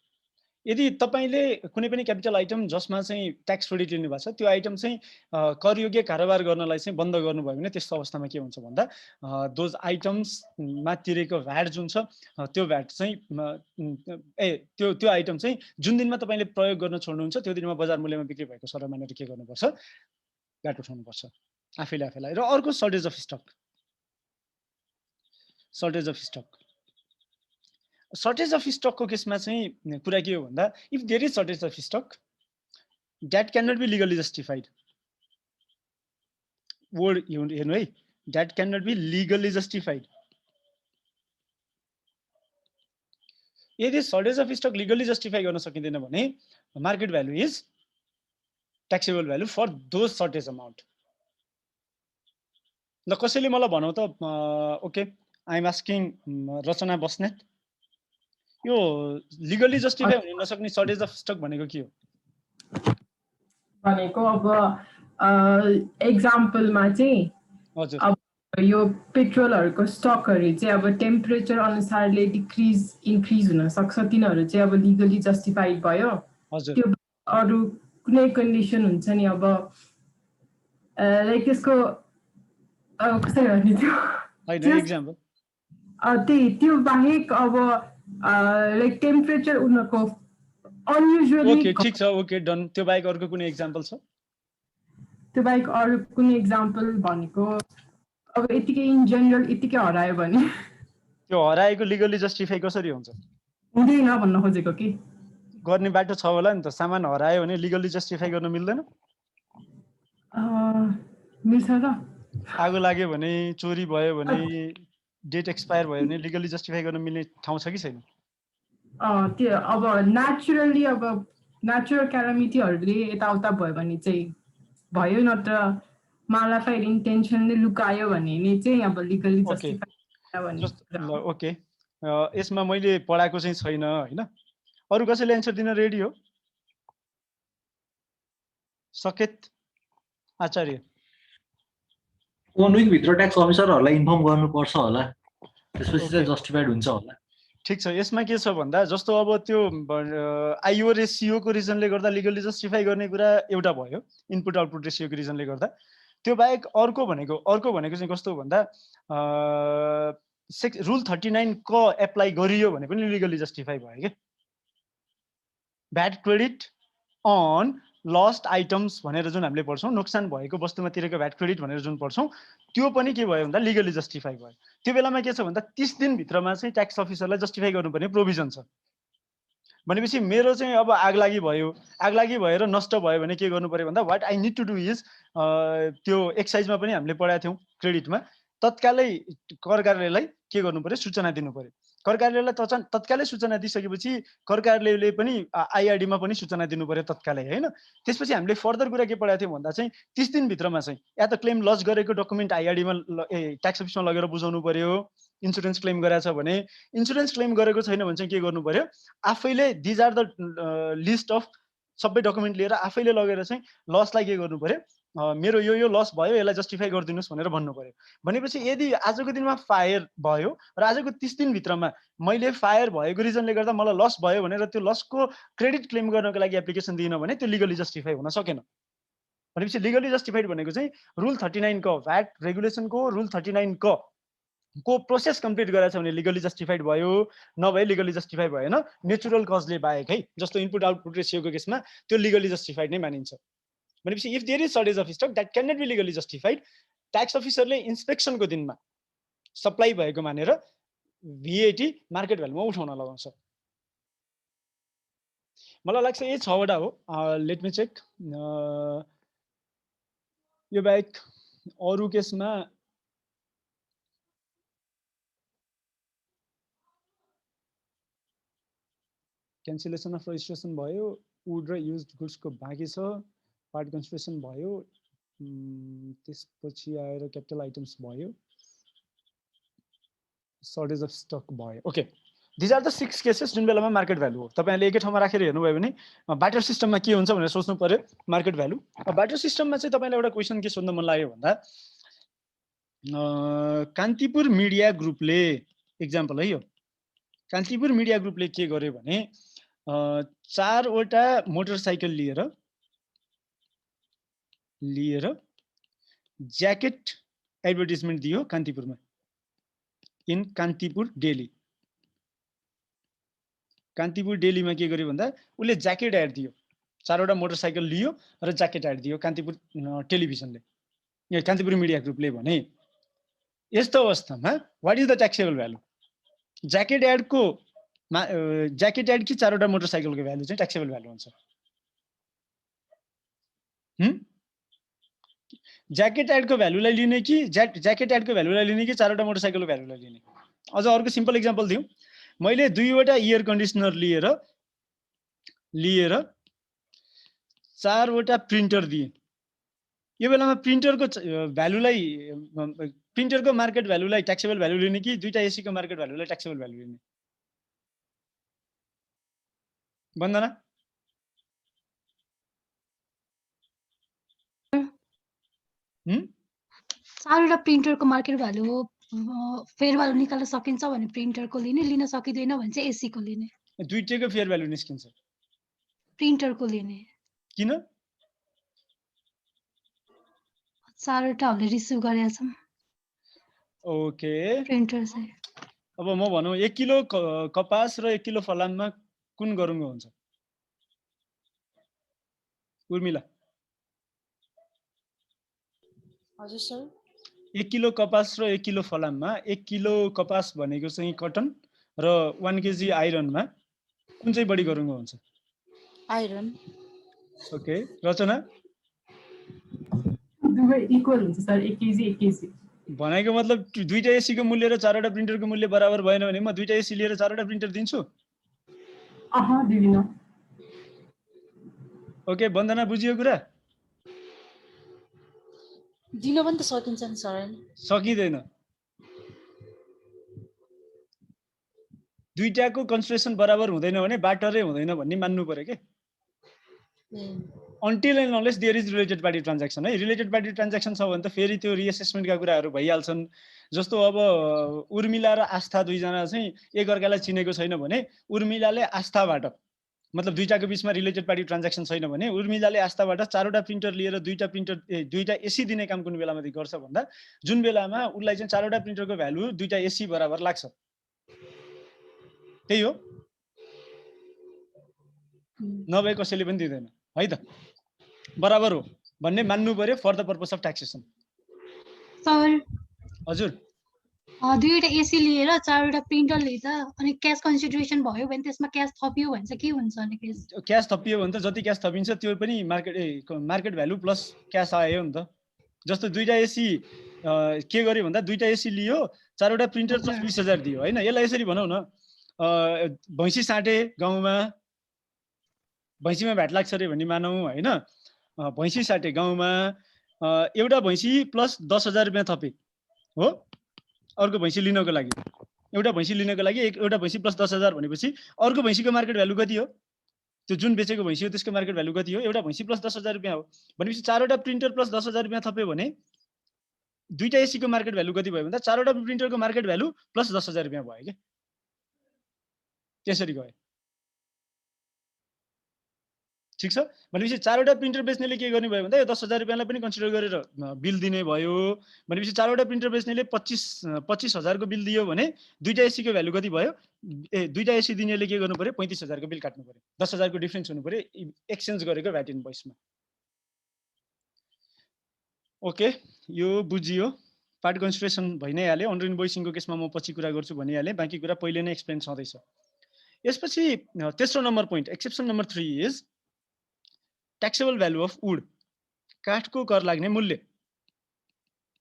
यदि तपाईले कुनै पनि क्यापिटल आइटम जसमा चाहिँ ट्याक्स क्रेडिट लिनु भएको छ त्यो आइटम चाहिँ करयोग्य कारोबार गर्नलाई चाहिँ बन्द गर्नुभयो भने त्यस्तो अवस्थामा के हुन्छ भन्दा दोज आइटम्समा तिरेको भ्याट जुन छ त्यो भ्याट चाहिँ त्यो आइटम चाहिँ जुन दिनमा तपाईले प्रयोग गर्न छोड्नुहुन्छ त्यो दिनमा बजार मूल्यमा बिक्री भएको सर मानेर के गर्नुपर्छ, भ्याट उठाउनुपर्छ आफैलाई। र अर्को सर्टेज अफ स्टक को केसमा चाहिँ कुरा के हो भन्दा if there is shortage of stock that can not be legally justified. Word हेर्नु है, that can not be legally justified. यदि shortage of stock legally justify गर्न सकिँदैन भने market value is taxable value for those shortage amount. ल कसैले मलाई भनौ त okay I am asking Rachana Basnet, यो लीगली जस्टिफाई हुन नसक्ने सर्टेज अफ स्टक भनेको के हो? भनेको अब एक्जाम्पलमा चाहिँ हजुर अब यो पेट्रोलहरुको स्टकहरु चाहिँ अब टेम्परेचर अनुसारले इन्क्रिज हुन सक्छ, तिनीहरु चाहिँ अब लीगली जस्टिफाइड भयो। हजुर त्यो अरु कुनै कन्डिसन हुन्छ नि अब लाइक त्यसको कसरी भन्ने थियो हैन एक्जाम्पल त्यो बाहेक अब लाइक टेम्परेचर उनको अनयुजुअली ओके ठीक छ, ओके डन। त्यो बाहेक अर्को कुनै एक्जाम्पल छ? त्यो बाहेक अरु कुनै एक्जाम्पल भनेको अब यतिकै इन जनरल यतिकै हरायो भने त्यो हराएको लीगली जस्टिफाई कसरी हुन्छ? हुँदैन भन्न खोजेको के गर्ने बाटो छ होला नि त। सामान हरायो भने लीगली जस्टिफाई गर्न मिल्दैन? मिल्छ र? आगो लाग्यो भने, चोरी भयो भने, डेट एक्सपायर भयो भने लीगली जस्टिफाई गर्न मिल्ने ठाउँ छ कि छैन? त्यो अब नेचुरली अब नेचुरल क्यालामिटीहरुले यताउता भयो भने चाहिँ भयो, नत्र मालाफाइड इन्टेन्सनले लुकायो भने नि चाहिँ अब लिगली जस्टिफाई भन्ने। ओके यसमा मैले पढाएको चाहिँ छैन हैन। अरु कसैले एन्सर दिन रेडी हो? सकेत आचार्य 1 विक भित्र ट्याक्स अफिसरहरुलाई इन्फर्म गर्नुपर्छ होला, त्यसपछि चाहिँ जस्टिफाइड हुन्छ होला। ठिक छ। यसमा के छ भन्दा जस्तो अब त्यो आइओ रेसियोको रिजनले गर्दा लिगली जस्टिफाई गर्ने कुरा एउटा भयो, इनपुट आउटपुट रेसियोको रिजनले गर्दा। त्यो बाहेक अर्को भनेको चाहिँ कस्तो भन्दा रुल 39 क एप्लाई गरियो भने पनि लिगली जस्टिफाई भयो के। VAT credit on lost items भनेर जुन हामीले पढ्छौँ, नोक्सान भएको वस्तुमा तिरेको भ्याट क्रेडिट भनेर जुन पढ्छौँ, त्यो पनि के भयो भन्दा लिगली जस्टिफाई भयो। त्यो बेलामा के छ भन्दा 30 दिनभित्रमा चाहिँ ट्याक्स अफिसरलाई जस्टिफाई गर्नुपर्ने प्रोभिजन छ। भनेपछि मेरो चाहिँ अब आगलागी भएर नष्ट भयो भने के गर्नु पर्यो भन्दा what I need to do is त्यो एक्साइजमा पनि हामीले पढाएको थियौँ क्रेडिटमा, तत्कालै कर कार्यालयलाई के गर्नु पर्यो, सूचना दिनु पर्यो। कर कार्यालयलाई तत्कालै सूचना दिइसकेपछि कर कार्यालयले पनि आइआरडीमा पनि सूचना दिनु पर्यो तत्कालै, होइन। त्यसपछि हामीले फर्दर कुरा के पढाएको थियौँ भन्दा चाहिँ 30 दिनभित्रमा चाहिँ या त क्लेम लज गरेको डकुमेन्ट आइआरडीमा ट्याक्स अफिसमा लगेर बुझाउनु पर्यो। इन्सुरेन्स क्लेम गरेको छ भने, इन्सुरेन्स क्लेम गरेको छैन भने चाहिँ के गर्नु पर्यो, आफैले these are the list of सबै डकुमेन्ट लिएर आफैले लगेर चाहिँ लसलाई के गर्नु पर्यो, मेरो यो लस भयो, यसलाई जस्टिफाई गरिदिनुहोस् भनेर भन्नु पर्यो। भनेपछि यदि आजको दिनमा फायर भयो र आजको 30 दिनभित्रमा मैले फायर भएको रिजनले गर्दा मलाई लस भयो भनेर त्यो लसको क्रेडिट क्लेम गर्नको लागि एप्लिकेसन दिइन भने त्यो लिगली जस्टिफाई हुन सकेन। भनेपछि लिगली जस्टिफाइड भनेको चाहिँ रुल 39 को भ्याट रेगुलेसनको रुल 39 को प्रोसेस कम्प्लिट गरेछ भने लिगली जस्टिफाइड भयो, नभए लिगली जस्टिफाई भएन। नेचुरल कजले बाहेक है, जस्तो इनपुट आउटपुट रेसियोको केसमा त्यो लिगली जस्टिफाइड नै मानिन्छ। भनेपछि if there is shortage of stock that can not be legally justified, tax अफिसरले इन्स्पेक्सनको दिनमा सप्लाई भएको मानेर भिएटी मार्केट भ्यालुमा उठाउन लगाउँछ। मलाई लाग्छ यही 6 वटा हो। Let me check. यो बाहेक अरु केसमा क्यान्सलेसन अफ रेजिस्ट्रेसन भयो, वुड र युज्ड गुड्सको बाँकी छ, पार्ट कन्सिडरेसन भयो, त्यसपछि आएर क्यापिटल आइटम्स भयो, सर्टेज अफ स्टक भयो। Okay, these are the 6 cases जुन बेलामा मार्केट भ्यालु हो। तपाईहरुले एकै ठाउँमा राखेर हेर्नुभयो भने बार्टर सिस्टममा के हुन्छ भनेर सोच्नु पर्यो मार्केट भ्यालु। बार्टर सिस्टममा चाहिँ तपाईलाई एउटा क्वेशन के सोध्न मन लाग्यो भन्दा कान्तिपुर मिडिया ग्रुपले एक्जाम्पल है, यो कान्तिपुर मिडिया ग्रुपले के गर्यो भने 4 वटा मोटरसाइकल लिएर ज्याकेट एडभर्टाइजमेन्ट दियो कान्तिपुरमा, इन कान्तिपुर डेली। कान्तिपुर डेलीमा के गर्यो भन्दा उसले ज्याकेट एड दियो, 4 वटा मोटरसाइकल लियो र ज्याकेट एड दियो कान्तिपुर टेलिभिजनले, या कान्तिपुर मिडिया ग्रुपले। भने यस्तो अवस्थामा what is the taxable value? Jacket ad कि 4 वटा मोटरसाइकलको भ्यालु चाहिँ ट्याक्सेबल भ्यालु हुन्छ। ज्याकेट एडको भ्यालुलाई लिने कि ज्याकेट एडको भ्यालुलाई लिने कि 4 वटा मोटरसाइकलको भ्यालुलाई लिने? अझ अर्को सिम्पल एक्जाम्पल दिउँ। मैले 2 वटा एयर कन्डिसनर लिएर 4 वटा प्रिन्टर दिए। यो बेलामा प्रिन्टरको भ्यालुलाई, प्रिन्टरको मार्केट भ्यालुलाई ट्याक्सेबल भ्यालु लिने कि 2टा एसी को मार्केट भ्यालुलाई ट्याक्सेबल भ्यालु लिने? वन्दना? चारवटा प्रिन्टरको मार्केट भ्यालु फेयर भ्यालु निकाल्न सकिन्छ भने प्रिन्टरको लिने, लिन सकिदैन भने चाहिँ एसी को लिने। दुईटैको फेयर भ्यालु निस्किन्छ, प्रिन्टरको लिने। किन? चारवटाले रिसिभ गरेका छौं। ओके, प्रिन्टर चाहिँ अब म भनौं 1 किलो कपास र 1 किलो फलाममा कुन गरुङ्गो हुन्छ? उर्मिला? हजुर सर। 1 किलो कपास र 1 किलो फलाममा 1 किलो कपास भनेको चाहिँ कटन र 1 केजी आइरनमा कुन चाहिँ बढी गरुङ्गो हुन्छ? आइरन। ओके, रचना? दुवै इक्वल हुन्छ सर, 1 केजी 1 केजी। भनेको मतलब 2टा एसी को मूल्य र 4 वटा प्रिन्टरको मूल्य बराबर भएन भने म 2टा एसी लिएर 4 वटा प्रिन्टर दिन्छु? दिदिन। ओके, वन्दना बुझियो कुरा? दिन पनि त सकिन्छ नि सर। सकिदैन। 2टाको कन्सिडरेसन बराबर हुँदैन भने बाटरै हुँदैन भन्ने मान्नु पर्यो के। until and unless there is related party transaction है related party transaction छ भने त फेरि त्यो रिएसेसमेन्टका कुराहरू भइहाल्छन् जस्तो अब उर्मिला र आस्था दुईजना चाहिँ एकअर्कालाई चिनेको छैन भने उर्मिलाले आस्थाबाट मतलब दुईटाको बीचमा रिलेटेड पार्टी ट्रान्ज्याक्सन छैन भने उर्मिलाले आस्थाबाट 4वटा प्रिन्टर लिएर दुईटा एसी दिने काम कुन बेलामा गर्छ भन्दा जुन बेलामा उलाई चाहिँ 4वटा प्रिन्टरको भ्यालु दुईटा एसी बराबर लाग्छ त्यही हो नभए कसैले पनि दिदैन है त बराबर हो भन्ने मान्नु पर्यो for the purpose of taxation sir हजुर दुईवटा एसी लिएर 4वटा प्रिन्टर लिँदा अनि क्याश कन्सिडरेसन भयो भने त्यसमा क्याश थपियो भने चाहिँ के हुन्छ अनि क्याश थपियो भने त जति क्याश थपिन्छ त्यो पनि मार्केट भ्यालु प्लस क्याश आयो नि त जस्तो दुईटा एसी के गर्यो भन्दा दुईटा एसी लियो 4वटा प्रिन्टर प्लस 20,000 दियो हैन यसलाई यसरी भनौ न भैँसी साटे गाउँमा भैँसीमा भ्याट लाग्छ रे भन्ने मानौ हैन भैँसी साटे गाउँमा एउटा भैँसी प्लस 10,000 रुपैयाँ थपे हो अर्को भैँसी लिनको लागि एउटा भैँसी लिनको लागि एउटा भैँसी प्लस 10,000 भनेपछि अर्को भैँसीको मार्केट भ्यालु कति हो त्यो जुन बेचेको भैँसी हो त्यसको मार्केट भ्यालु कति हो एउटा भैँसी प्लस 10,000 रुपैयाँ हो भनेपछि 4वटा प्रिन्टर प्लस 10,000 रुपैयाँ थप्यो भने दुईटा एसीको मार्केट भ्यालु कति भयो भन्दा 4वटा प्रिन्टरको मार्केट भ्यालु प्लस 10,000 रुपैयाँ भयो के त्यसरी गयो ठीक छ भनेपछि 4वटा प्रिन्टर बेच्नेले के गर्ने भयो भन्दा यो 10,000 रुपैयाँलाई पनि कन्सिडर गरेर बिल दिने भयो भनेपछि 4वटा प्रिन्टर बेच्नेले 25,000 को बिल दियो भने दुईटा एसी को भ्यालु कति भयो दुईटा एसी दिनेले के गर्नु पर्यो 35,000 को बिल काट्नु पर्यो 10,000 को डिफरेन्स हुनु पर्यो एक्सचेन्ज गरेको भ्याट इनभोइसमा ओके यो बुझियो पार्ट कन्सिडरेसन भइ नै हाल्यो अन्डर इनभोइसिङको केसमा म पछि कुरा गर्छु भनिहालेँ बाँकी कुरा पहिले नै एक्सप्लेन छँदैछ यसपछि तेस्रो number point exception number 3 is taxable value of would काठको कर लाग्ने मूल्य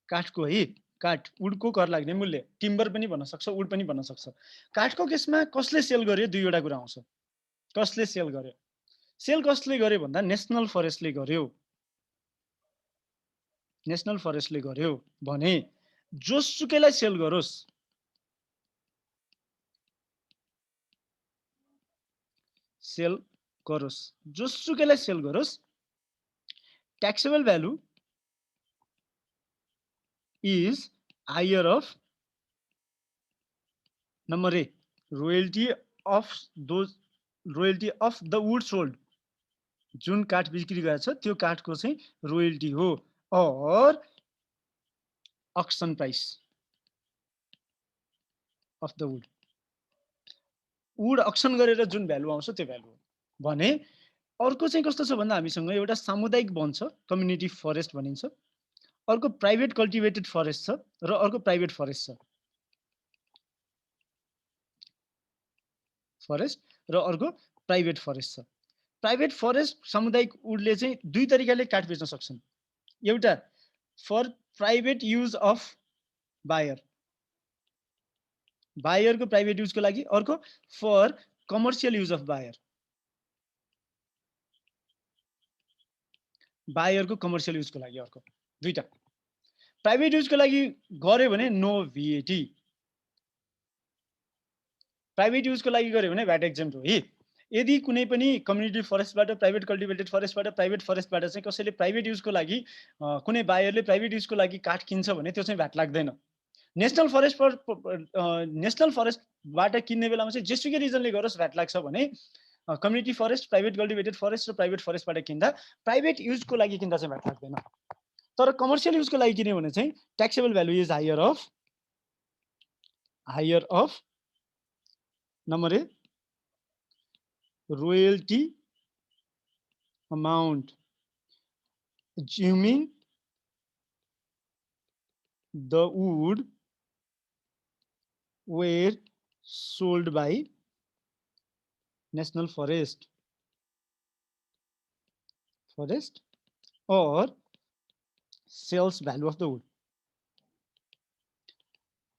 काठको है काठ वुडको कर लाग्ने मूल्य टिम्बर पनि भन्न सक्छ वुड पनि भन्न सक्छ काठको केसमा कसले सेल गर्यो दुईवटा कुरा आउँछ कसले सेल गर्यो सेल कसले गर्यो भन्दा नेशनल फरेस्टले गर्यो नेशनल फरेस्टले गर्यो भने जोसुकैलाई सेल गरोस् सेल गरोस् जोसुकैलाई सेल गरोस् taxable value is higher of number A royalty of the wood sold जुन काठ बिक्री गरेछ त्यो काठको चाहिँ रोयल्टी हो और auction price of the wood would auction गरेर जुन भ्यालु आउँछ त्यो भ्यालु हो भने अर्को चाहिँ कस्तो छ भन्दा हामीसँग एउटा सामुदायिक वन छ कम्युनिटी फरेस्ट भनिन्छ अर्को प्राइवेट कल्टिभेटेड फरेस्ट छ र अर्को प्राइवेट फरेस्ट छ फरेस्ट र अर्को प्राइवेट फरेस्ट छ प्राइवेट फरेस्ट सामुदायिक वुडले चाहिँ दुई तरिकाले काठ बेच्न सक्छन् एउटा for private use of buyer बायरको प्राइवेट युजको लागि अर्को for commercial use of buyer बायरको कमर्शियल युजको लागि अर्को दुईटा प्राइवेट युजको लागि गर्यो भने नो भिएटी प्राइवेट युजको लागि गर्यो भने भ्याट एक्जेम्प्ट हो है यदि कुनै पनि कम्युनिटी फरेस्टबाट प्राइवेट कल्टिभेटेड फरेस्टबाट प्राइवेट फरेस्टबाट चाहिँ कसैले प्राइवेट युजको लागि कुनै बायरले प्राइवेट युजको लागि काठ किन्छ भने त्यो चाहिँ भ्याट लाग्दैन नेशनल फरेस्टबाट किन्ने बेलामा चाहिँ जेसुकै रिजनले गरोस् भ्याट लाग्छ भने community forest private cultivated forest र प्राइवेट फरेस्टबाट किन्दा प्राइवेट युजको लागि किन्दा चाहिँ भ्याट लाग्दैन तर कमर्शियल युजको लागि किन्यो भने चाहिँ taxable value is higher of number A royalty amount assuming the wood were sold by national forest or sales value of the wood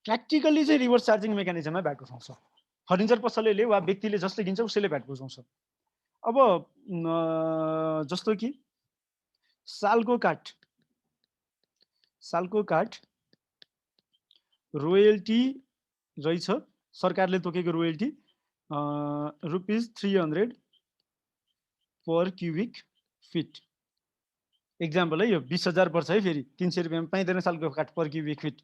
practically चाहिँ रिभर्स चार्जिङ मेकानिजममा भ्याट उठाउँछ फर्निचर पसलेले वा व्यक्तिले जसले किन्छ उसैले भ्याट बुझाउँछ अब जस्तो कि सालको काठ रोयल्टी रहेछ सरकारले तोकेको royalty ₹300 per cubic feet example है यो 20,000 पर्छ है, फेरि 300 रुपियाँमा पाइँदैन सालको काठ पर क्युबिक फिट।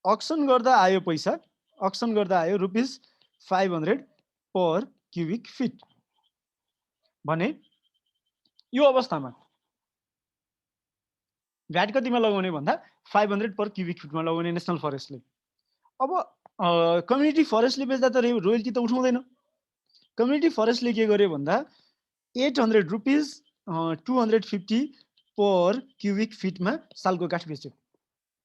अक्सन गर्दा आयो पैसा, अक्सन गर्दा आयो ₹500 पर क्युबिक फिट भने यो अवस्थामा भ्याट कतिमा लगाउने भन्दा 500 पर क्युबिक फिटमा लगाउने नेसनल फरेस्टले। अब कम्युनिटी फरेस्टले बेच्दा त रोयल्टी त उठाउँदैन। कम्युनिटी फरेस्टले के गर्यो भन्दा 800 रुपिस 250 पर क्युबिक फिटमा सालको काठ बेच्यो।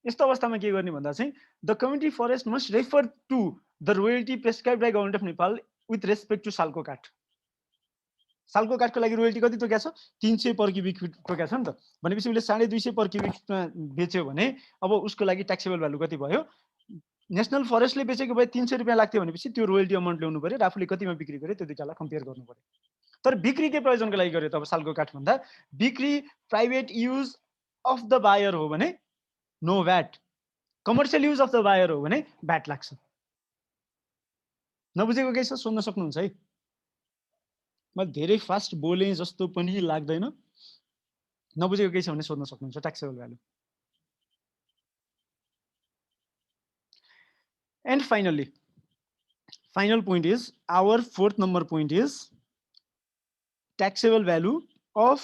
यस्तो अवस्थामा के गर्ने भन्दा चाहिँ the community forest must refer to the royalty prescribe by government of Nepal with respect to सालको काठ। सालको काठको लागि रोयल्टी कति तोकेको छ? 300 पर क्युबिक फिट तोकेको छ नि त। भनेपछि उसले 250 पर क्युबिक फिटमा बेच्यो भने अब उसको लागि ट्याक्सेबल भ्यालु कति भयो? नेसनल फरेस्टले बेचेको भए 300 रुपियाँ लाग्थ्यो भनेपछि त्यो रोयल्टी अमाउन्ट ल्याउनु पर्यो र आफूले कतिमा बिक्री गर्यो त्यो दुईटालाई कम्पेयर गर्नु पर्यो। तर बिक्री के प्रयोजनको लागि गर्यो त? अब सालको काठ भन्दा बिक्री private use of the buyer हो भने no VAT, commercial use of the buyer हो भने भ्याट लाग्छ। नबुझेको केही छ सोध्न सक्नुहुन्छ है। म धेरै फास्ट बोले जस्तो पनि लाग्दैन। नबुझेको केही छ भने सोध्न सक्नुहुन्छ। Taxable value. And finally, final point is, our fourth number point is taxable value of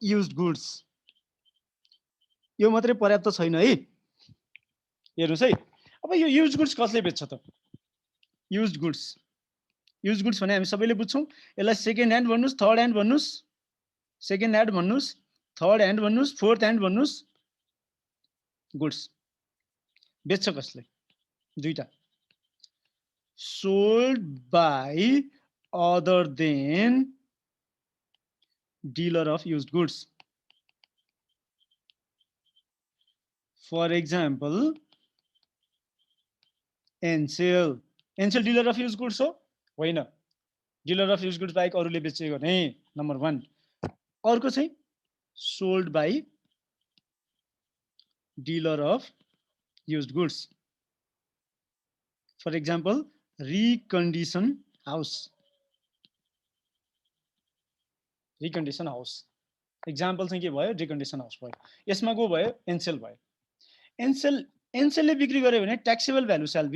used goods. यो मात्रै पर्याप्त छैन है, हेर्नुस् है। अब यो युज गुड्स कसले बेच्छ त? युज गुड्स भने हामी सबैले बुझ्छौँ। यसलाई सेकेन्ड ह्यान्ड भन्नुस्, थर्ड ह्यान्ड भन्नुस्, सेकेन्ड ह्यान्ड भन्नुस्, थर्ड ह्यान्ड भन्नुस्, फोर्थ ह्यान्ड भन्नुस्। गुड्स बेच्छ कसले? दुईटा, sold by other than dealer of used goods. For example Ncell. Ncell dealer of used goods हो? होइन। डीलर अफ युज्ड गुड्स बाहेक अरूले बेचेको भने नम्बर 1। अर्को चाहिँ sold by dealer of used goods. For example, recondition house. Recondition house. Example चाहिँ के भयो? recondition house भयो। यसमा को भयो? एनसेल भयो। एनसेलले बिक्री गर्यो भने taxable value shall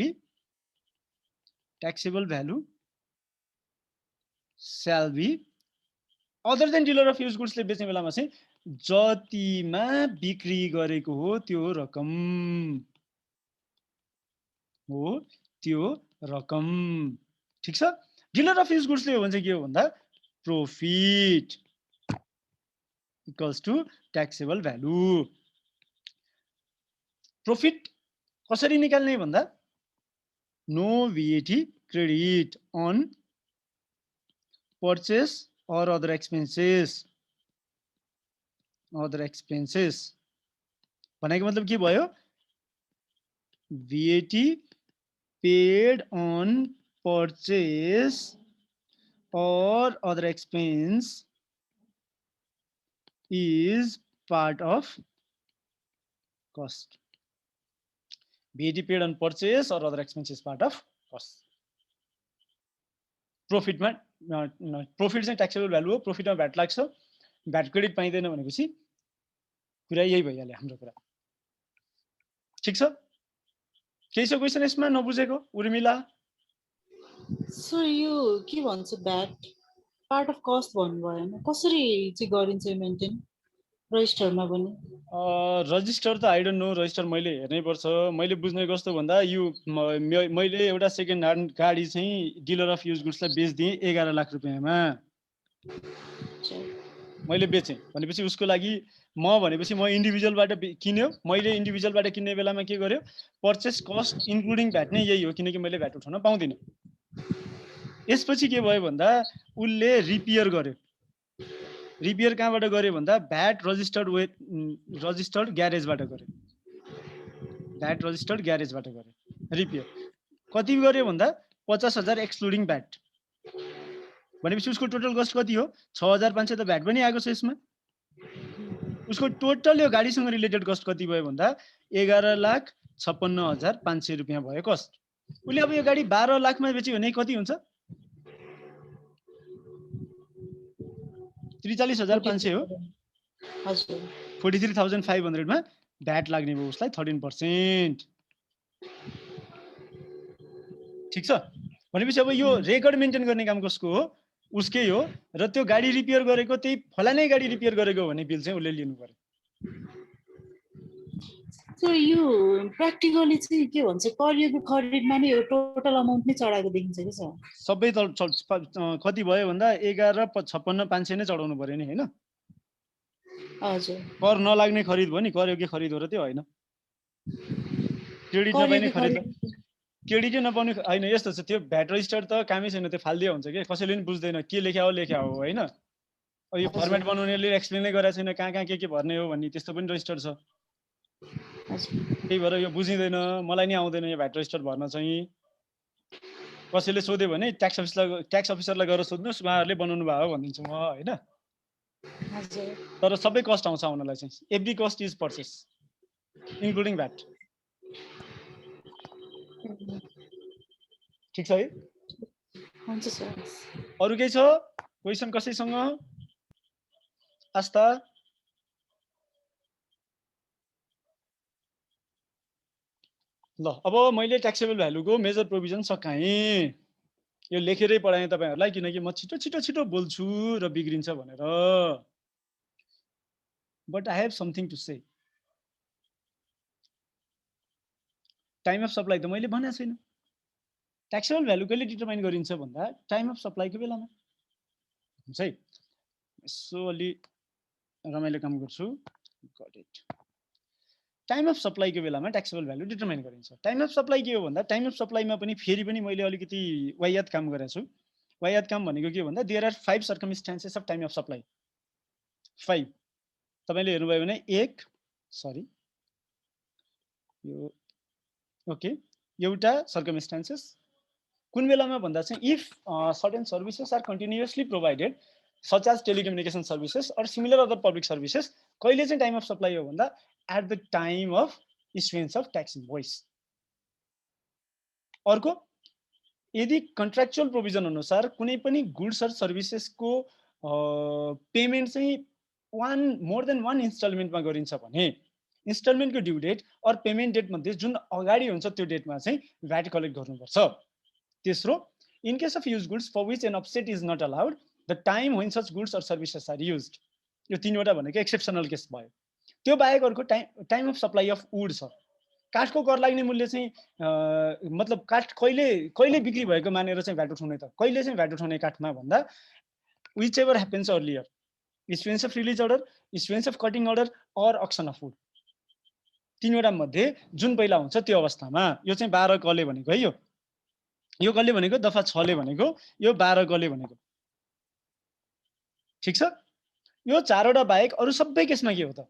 be other than dealer of used goods ले बेच्ने बेलामा चाहिँ जतिमा बिक्री गरेको हो त्यो रकम हो, त्यो रकम। ठीक छ। डीलर अफ युज्ड गुड्सले हो भने चाहिँ के हो भन्दा profit equals to taxable value. Profit कसरी निकाल्ने भन्दा no VAT credit on purchase or other expenses भनेको मतलब के भयो? VAT paid on purchase or other expense is part of cost. VAT paid on purchase or other expense is part of cost. Profit में प्रॉफिट चाहिँ ट्याक्सेबल भ्यालु हो। प्रॉफिटमा भ्याट लाग्छ, भ्याट क्रेडिट पाइँदैन भनेपछि कुरा यही भइहाल्यो हाम्रो कुरा। ठीक छ। केही छ क्वेशन यसमा नबुझेको? उर्मिला सर यो के भन्छ भ्याट पार्ट अफ कस्ट भन्नुभयो हैन, कसरी चाहिँ गरिन्छ मेन्टेन रजिस्टरमा पनि? रजिस्टर त आई डोन्ट नो, रजिस्टर मैले हेर्नै पर्छ। मैले बुझ्ने कस्तो भन्दा यो मैले एउटा सेकेन्ड ह्यान्ड गाडी चाहिँ डीलर अफ युज गुड्सलाई बेच्दिएँ 11 लाख रुपियाँमा। मैले बेचेँ भनेपछि उसको लागि भनेपछि म इन्डिभिजुअलबाट किन्यो। मैले इन्डिभिजुअलबाट किन्ने बेलामा के गर्यो? पर्चेस कस्ट इन्क्लुडिङ भ्याट नै यही हो, किनकि मैले भ्याट उठाउन पाउँदिनँ। यसपछि के भयो भन्दा उसले रिपेयर गर्यो। रिपेयर कहाँबाट गर्यो भन्दा भ्याट रजिस्टर्ड ग्यारेजबाट गर्यो। भ्याट रजिस्टर्ड ग्यारेजबाट गर्यो रिपेयर। कति गर्यो भन्दा 50,000 एक्सक्लुडिङ भ्याट। भनेपछि उसको टोटल कस्ट कति हो? 6,500 त भ्याट पनि आएको छ यसमा। उसको टोटल यो गाडीसँग रिलेटेड कस्ट कति भयो भन्दा 11,56,500 रुपियाँ भयो कस्ट। उसले अब यो गाडी 12 लाखमा बेच्यो भने कति हुन्छ? 43,500 हो, 43,000 हजुर 43,500 मा भ्याट लाग्ने भयो उसलाई 13%। ठिक छ। भनेपछि अब यो रेकर्ड मेन्टेन गर्ने काम कसको हो? उसकै हो। र त्यो गाडी रिपेयर गरेको त्यही फलानै गाडी रिपेयर गरेको भने बिल चाहिँ उसले लिनु पर्यो। सो यो प्र्याक्टिकली चाहिँ के भन्छ करियरको खरिदमा नै यो टोटल अमाउन्ट नै चढाएको देखिन्छ कि सर? सबै कति भयो भन्दा 11,56,500 नै चढाउनु पर्यो नि हैन? हजुर कर नलाग्ने खरिद भयो नि, कर योग्य खरिद हो र त्यो होइन। क्रेडिट नपाइने खरिद, क्रेडिटै नपाउने होइन। यस्तो छ, त्यो भ्याट रजिस्टर त कामै छैन, त्यो फाल्दिया हुन्छ कि कसैले पनि बुझ्दैन के लेख्या हो होइन। यो फर्मेट बनाउनेले एक्सप्लेनै गरेको छैन कहाँ कहाँ के भर्ने हो भन्ने, त्यस्तो पनि रजिस्टर छ। त्यही भएर यो बुझिँदैन, मलाई नि आउँदैन यो भ्याट रजिस्टर भर्न चाहिँ। कसैले सोध्यो भने ट्याक्स अफिसरलाई गएर सोध्नुहोस्, उहाँहरूले बनाउनु भयो भनिदिन्छु म होइन। तर सबै कस्ट आउँछ आउनलाई चाहिँ, every cost is purchase including VAT. ठिक छ है? हुन्छ सर। अरु केही छ क्वेसन कसैसँग? आस्था? ल अब मैले ट्याक्सेबल भ्यालुको मेजर प्रोभिजन सकाएँ। यो लेखेरै पढाएँ तपाईहरुलाई, किनकि म छिटो बोल्छु र बिग्रिन्छ भनेर। But I have something to say. Time of supply त मैले भनेको छैन। ट्याक्सेबल भ्यालु कहिले डिटरमाइन गरिन्छ भन्दा टाइम अफ सप्लाईको बेलामा हुन्छ है। यसो अलि रमाइलो काम गर्छु। Got it. टाइम अफ सप्लाईको बेलामा ट्याक्सेबल भ्यालु डिटरमाइन गरिन्छ। टाइम अफ सप्लाई के हो भन्दा टाइम अफ सप्लाईमा पनि फेरि पनि मैले अलिकति वाहियात काम गरेको छु। वाहियात काम भनेको के भन्दा there are 5 circumstances of time of supply. 5 तपाईले हेर्नुभयो भने यो ओके एउटा सर्कमस्टेन्सेस कुन बेलामा भन्दा चाहिँ if certain services are continuously provided such as telecommunication services or similar other public services, कहिले चाहिँ टाइम अफ सप्लाई हो भन्दा at the time of issuance of tax invoice. अर्को, यदि कन्ट्र्याक्चुअल प्रोभिजन अनुसार कुनै पनि गुड्स अर सर्भिसेसको पेमेन्ट चाहिँ मोर देन वान इन्स्टलमेन्टमा गरिन्छ भने इन्स्टलमेन्टको due date or payment date मध्ये जुन अगाडि हुन्छ त्यो डेटमा चाहिँ भ्याट कलेक्ट गर्नुपर्छ। तेस्रो, in case of use goods for which an offset is not allowed the time when such goods or services are used. यो तीनवटा भनेको एक्सेप्सनल केस भयो। त्यो बाहेक अर्को time of supply of wood छ। काठको कर लाग्ने मूल्य चाहिँ मतलब काठ कहिले बिक्री भएको मानेर चाहिँ भ्याट उठाउने त कहिले चाहिँ भ्याट उठाउने काठमा भन्दा whichever happens earlier, issuance of release order, issuance of cutting order or auction of wood. तीनवटा मध्ये जुन पहिला हुन्छ त्यो अवस्थामा। यो चाहिँ 12 कले भनेको है। यो कले भनेको दफा 6 ले भनेको, यो 12 कले भनेको। ठिक छ। यो चारवटा बाहेक अरु सबै केसमा के हो त?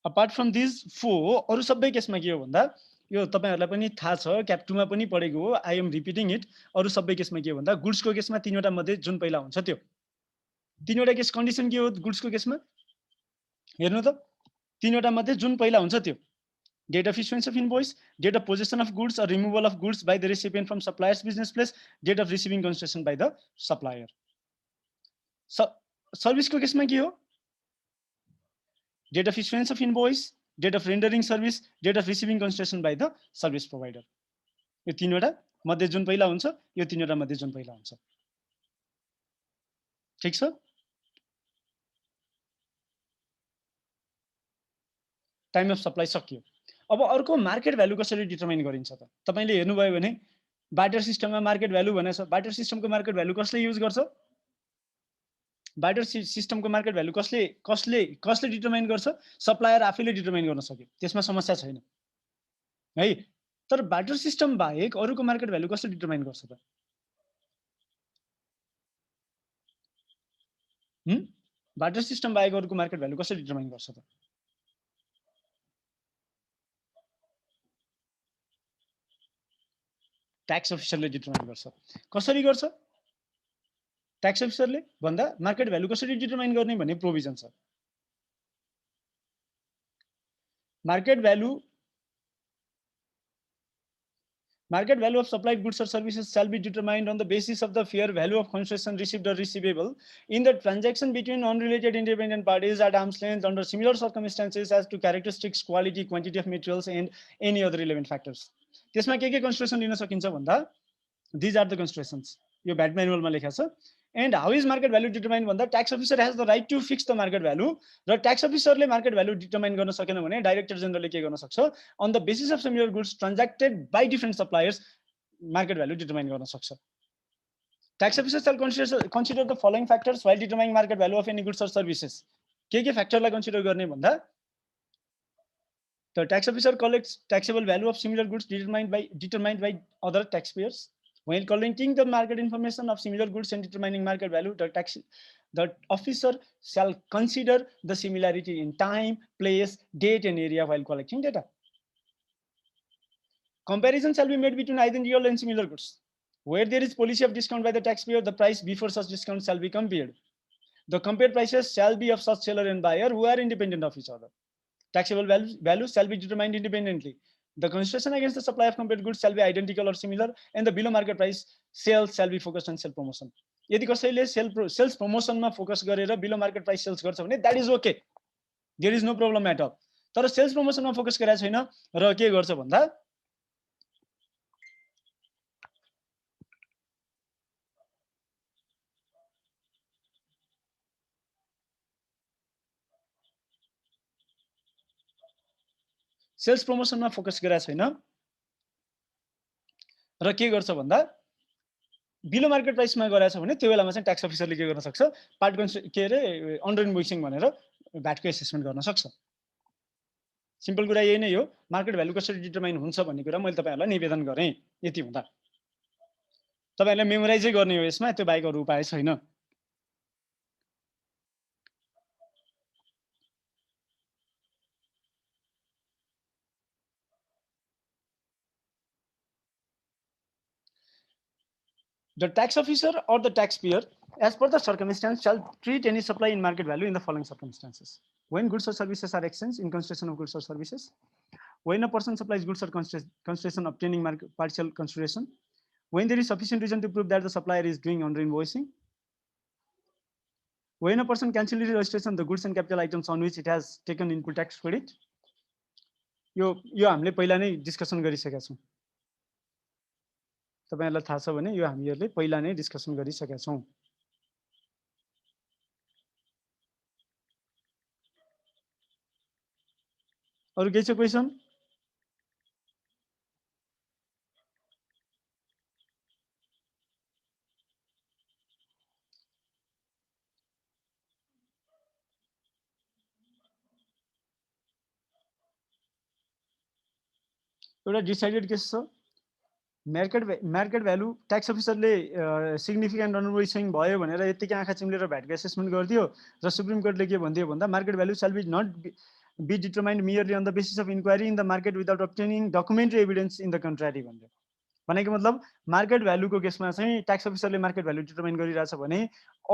अपार्ट फ्रम दिस 4 अरु सबै केसमा के हो भन्दा यो तपाईहरुलाई पनि थाहा छ, क्याप 2 मा पनि पढेको हो, आई एम रिपिटिङ इट। अरु सबै केसमा के हो भन्दा गुड्सको केसमा तीनवटा मध्ये जुन पहिला हुन्छ त्यो। तीनवटा केस कन्डिसन के हो गुड्सको केसमा? हेर्नु त, तीनवटा मध्ये जुन पहिला हुन्छ त्यो। Date of issuance of invoice, date of possession of goods or removal of goods by the recipient from supplier's business place, date of receiving concession by the supplier. Service को केसमा के हो? Date of issuance of invoice, date of rendering service, date of receiving concession by the service provider. यो तीनवटा मध्ये जुन पहिला हुन्छ, यो तीनवटा मध्ये जुन पहिला हुन्छ। ठीक छ। टाइम अफ सप्लाई सकियो। अब अर्को मार्केट भ्यालु कसरी डिटरमाइन गरिन्छ त? तपाईले हेर्नुभयो भने बार्टर सिस्टममा मार्केट भ्यालु भनेछ। बार्टर सिस्टमको मार्केट भ्यालु कसले युज गर्छ? बार्टर सिस्टमको मार्केट भ्यालु कसले डिटरमाइन गर्छ? सप्लायर आफैले डिटरमाइन गर्न सक्यो, त्यसमा समस्या छैन है। तर बार्टर सिस्टम बाहेक अरुको मार्केट भ्यालु कसले डिटरमाइन गर्छ त? बार्टर सिस्टम बाहेक अरुको मार्केट भ्यालु कसले डिटरमाइन गर्छ त? ट्याक्स अफिसरले डिटरमाइन गर्छ। कसरी गर्छ? ट्याक्स अफिसरले भन्दा मार्केट भ्यालु कसरी डिटरमाइन गर्ने भन्ने प्रोभिजन छ। Market value Market value of supplied goods or services shall be determined on the basis of the fair value of concession received or receivable in the transaction between unrelated independent parties at arm's length under similar circumstances as to characteristics, quality, quantity of materials, and any other relevant factors. त्यसमा के consideration लिन सकिन्छ भन्दा these are the considerations. यो भ्याट म्यानुअलमा लेखा छ. And how is market value determined भन्दा tax officer has the right to fix the market value. र tax officer ले market value determine गर्न सकेन भने director general ले के गर्न सक्छ, on the basis of similar goods transacted by different suppliers market value determine गर्न सक्छ. Tax officer shall consider the following factors while determining market value of any goods or services. के factor लाई consider गर्ने भन्दा the tax officer collects taxable value of similar goods determined by other taxpayers. While collecting the market information of similar goods and determining market value, the officer shall consider the similarity in time, place, date, and area while collecting data. Comparison shall be made between identical and similar goods. Where there is policy of discount by the taxpayer, the price before such discount shall be compared. The compared prices shall be of such seller and buyer who are independent of each other. Taxable value shall be determined independently. The consideration against the supply of compared goods shall be identical or similar, and the below market price sales shall be focused on sell promotion. यदि कसैले sales promotion मा focus गरेर below market price sales गर्छ भने that is okay. There is no problem at all. तर sales promotion मा focus गरेको छैन र के गर्छ भन्दा सेल्स प्रमोसनमा फोकस गरेको छैन र के गर्छ भन्दा बिलो मार्केट प्राइसमा गरेछ भने त्यो बेलामा चाहिँ ट्याक्स अफिसरले के गर्न सक्छ, पार्ट के रे अन्डर इन्भोइसिङ भनेर भ्याटको एसेसमेन्ट गर्न सक्छ. सिम्पल कुरा यही नै हो. मार्केट भ्यालु कसरी डिटरमाइन हुन्छ भन्ने कुरा मैले तपाईहरुलाई निवेदन गरे. यति हुँदा तपाईहरुले मेमोराइजै गर्ने हो. यसमा त्यो बाहेक अरु उपाय छैन. The tax officer or the taxpayer, as per the circumstance, shall treat any supply in market value in the following circumstances. When goods or services are exchanged in consideration of goods or services, when a person supplies goods or consideration obtaining partial consideration, when there is sufficient reason to prove that the supplier is doing under invoicing, when a person cancels registration the goods and capital items on which it has taken input tax credit. यो हामीले पहिला नै डिस्कसन गरिसकेका छौं. तपाईहरुलाई थाहा छ भने यो हामीहरुले पहिला नै डिस्कसन गरिसकेका छौं. अरु केही छ क्वेशन? एउटा डिसाइडेड केस छ. मार्केट भ्यालु ट्याक्स अफिसरले सिग्निफिकेन्ट अन्डरइन्भोइसिङ भयो भनेर यतिकै आँखा चिम्लेर भ्याटको एसेसमेन्ट गरिदियो र सुप्रिम कोर्टले के भन्दियो भन्दा market value shall be not be determined merely on the basis of inquiry in the market without obtaining documentary evidence in the contrary भन्यो. भनेको मतलब मार्केट भ्यालुको केसमा चाहिँ ट्याक्स अफिसरले मार्केट भ्यालु डिटरमाइन गरिरहेछ भने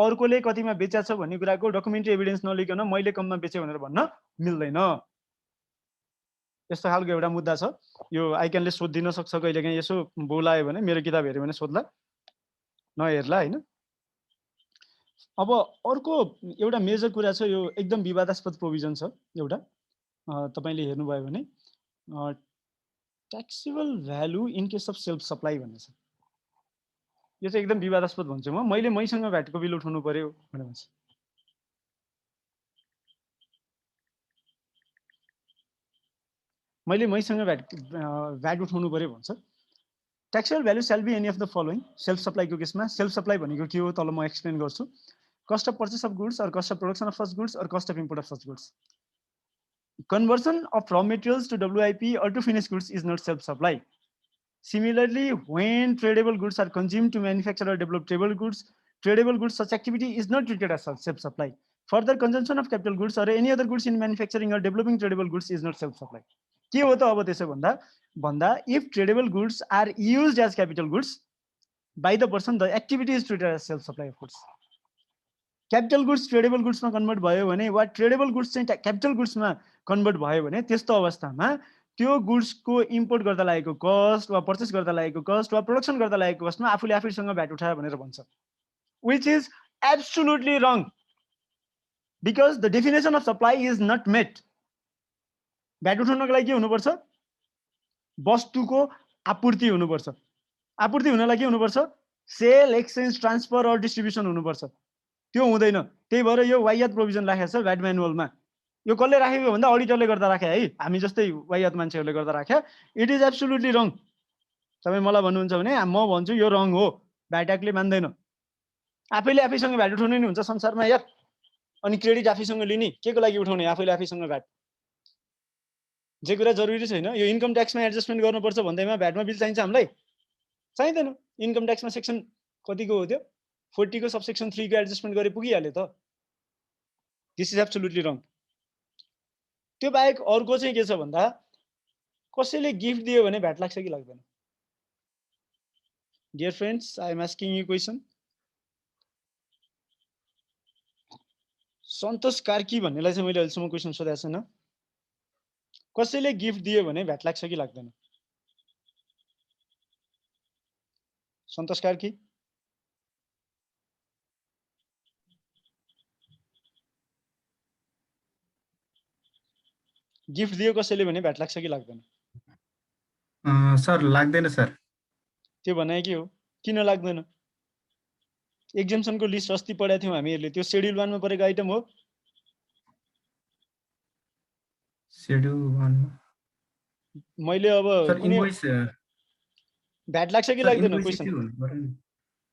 अर्कोले कतिमा बेचेछ भन्ने कुराको डकुमेन्ट्री एभिडेन्स नलिकन मैले कममा बेचे भनेर भन्न मिल्दैन. यस्तो खालको एउटा मुद्दा छ. यो आइक्यानले सोधिदिन सक्छ कहिलेकाहीँ. यसो बोलायो भने मेरो किताब हेर्यो भने सोध्ला, नहेर्ला हैन. अब अर्को एउटा मेजर कुरा छ. यो एकदम विवादास्पद प्रोभिजन छ एउटा. तपाईले हेर्नु भयो भने taxable value in case of self supply भन्ने छ. यो चाहिँ एकदम विवादास्पद भन्छु म. मैले मैसँग भ्याटको बिल उठाउनु पर्यो भने भन्छ. मैले मैसँग भ्याट उठाउनु पर्यो भन्छ. Taxable value shall be any of the following. Self सप्लाईको केसमा सेल्फ सप्लाई भनेको के हो तल म एक्सप्लेन गर्छु. Cost of purchase of goods or cost of production of such goods or cost of import of such goods. Conversion of raw materials to WIP or to finished goods is not self supply. Similarly, when tradable goods are consumed to manufacture or develop tradable goods, such activity is not treated as self supply. Further, consumption of capital goods or any other goods in manufacturing or developing tradable goods is not self supply. के हो त अब त्यसो भन्दा if tradable goods are used as capital goods by the person, the activity is treated as self supply of goods. Capital goods tradable goods मा कन्भर्ट भयो भने वा tradable goods चाहिँ capital goods मा कन्भर्ट भयो भने त्यस्तो अवस्थामा त्यो गुड्सको इम्पोर्ट गर्दा लागेको कस्ट वा पर्चेस गर्दा लागेको कस्ट वा प्रोडक्सन गर्दा लागेको कस्टमा आफूले आफैसँग भ्याट उठायो भनेर भन्छ, which is absolutely wrong because the definition of supply is not met. VAT उठाउनको लागि के हुनुपर्छ? वस्तुको आपूर्ति हुनुपर्छ। आपूर्ति हुनलाई के हुनुपर्छ? Sale, exchange, transfer or distribution हुनुपर्छ। त्यो हुँदैन। त्यही भएर यो वायत प्रोभिजन राखेको छ भ्याट म्यानुअलमा। यो कसले राखेको भन्दा अडिटरले गर्दा राखे है, हामी जस्तै वायत मान्छेहरूले गर्दा राखे। इट इज एब्सोल्युटली रङ। तपाईँ मलाई भन्नुहुन्छ भने म भन्छु यो रङ हो, भ्याट एक्टले मान्दैन। आफैले आफैसँग भ्याट उठाउनु नि हुन्छ संसारमा यार। अनि क्रेडिट आफैसँग लिने के को लागि उठाउने? आफैले आफैसँग भ्याट। जे कुरा जरुरी छैन। यो इन्कम ट्याक्समा एडजस्टमेन्ट गर्नुपर्छ भन्दैमा भ्याटमा बिल चाहिन्छ हामीलाई? चाहिँदैन। इन्कम ट्याक्समा सेक्सन कतिको हो त्यो? 40 को सबसेक्सन 3 को एडजस्टमेन्ट गरे पुगिहाल्यो त। दिस इज एब्सोल्युटली रङ। त्यो बाहेक अर्को चाहिँ के छ भन्दा कसैले गिफ्ट दियो भने भ्याट लाग्छ कि लाग्दैन? Dear friends, I am asking you question. Santosh Karki भन्नेलाई चाहिँ मैले अहिलेसम्म क्वेसन सोधेको छैन। कसैले गिफ्ट दियो भने भ्याट लाग्छ कि लाग्दैन? सन्तोष कार्की? गिफ्ट दियो कसैले भने भ्याट लाग्छ कि लाग्दैन? सर लाग्दैन सर। त्यो भनाइ के हो? किन लाग्दैन? एक्जम्पसनको लिस्ट अस्ति पढाएको थियौँ हामीहरूले, त्यो शेड्युल 1 मा परेको आइटम हो। शेड्युल 1 मैले अब सर इन्भोइस भ्याट लाग्छ कि लाग्दैन क्वेसन?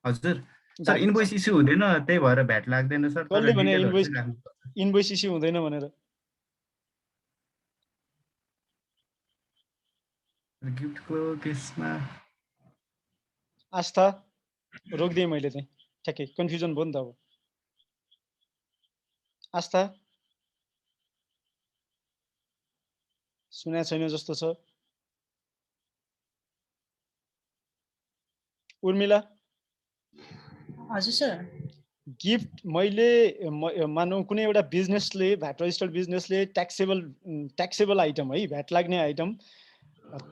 हजुर सर इन्भोइस इस्यु हुँदैन, त्यही भएर भ्याट लाग्दैन सर। कसले भने इन्भोइस इस्यु हुँदैन भनेर? गिफ्टको केसमा आस्था रोक्दिएँ मैले चाहिँ ठ्याक्कै, कन्फ्युजन भयो नि त। अब आस्था सुने छैन जस्तो छ। उर्मिला? हजुर सर। गिफ्ट मैले मानौ कुनै एउटा बिजनेसले, भ्याट रजिस्टर्ड बिजनेसले ट्याक्सेबल आइटम है, भ्याट लाग्ने आइटम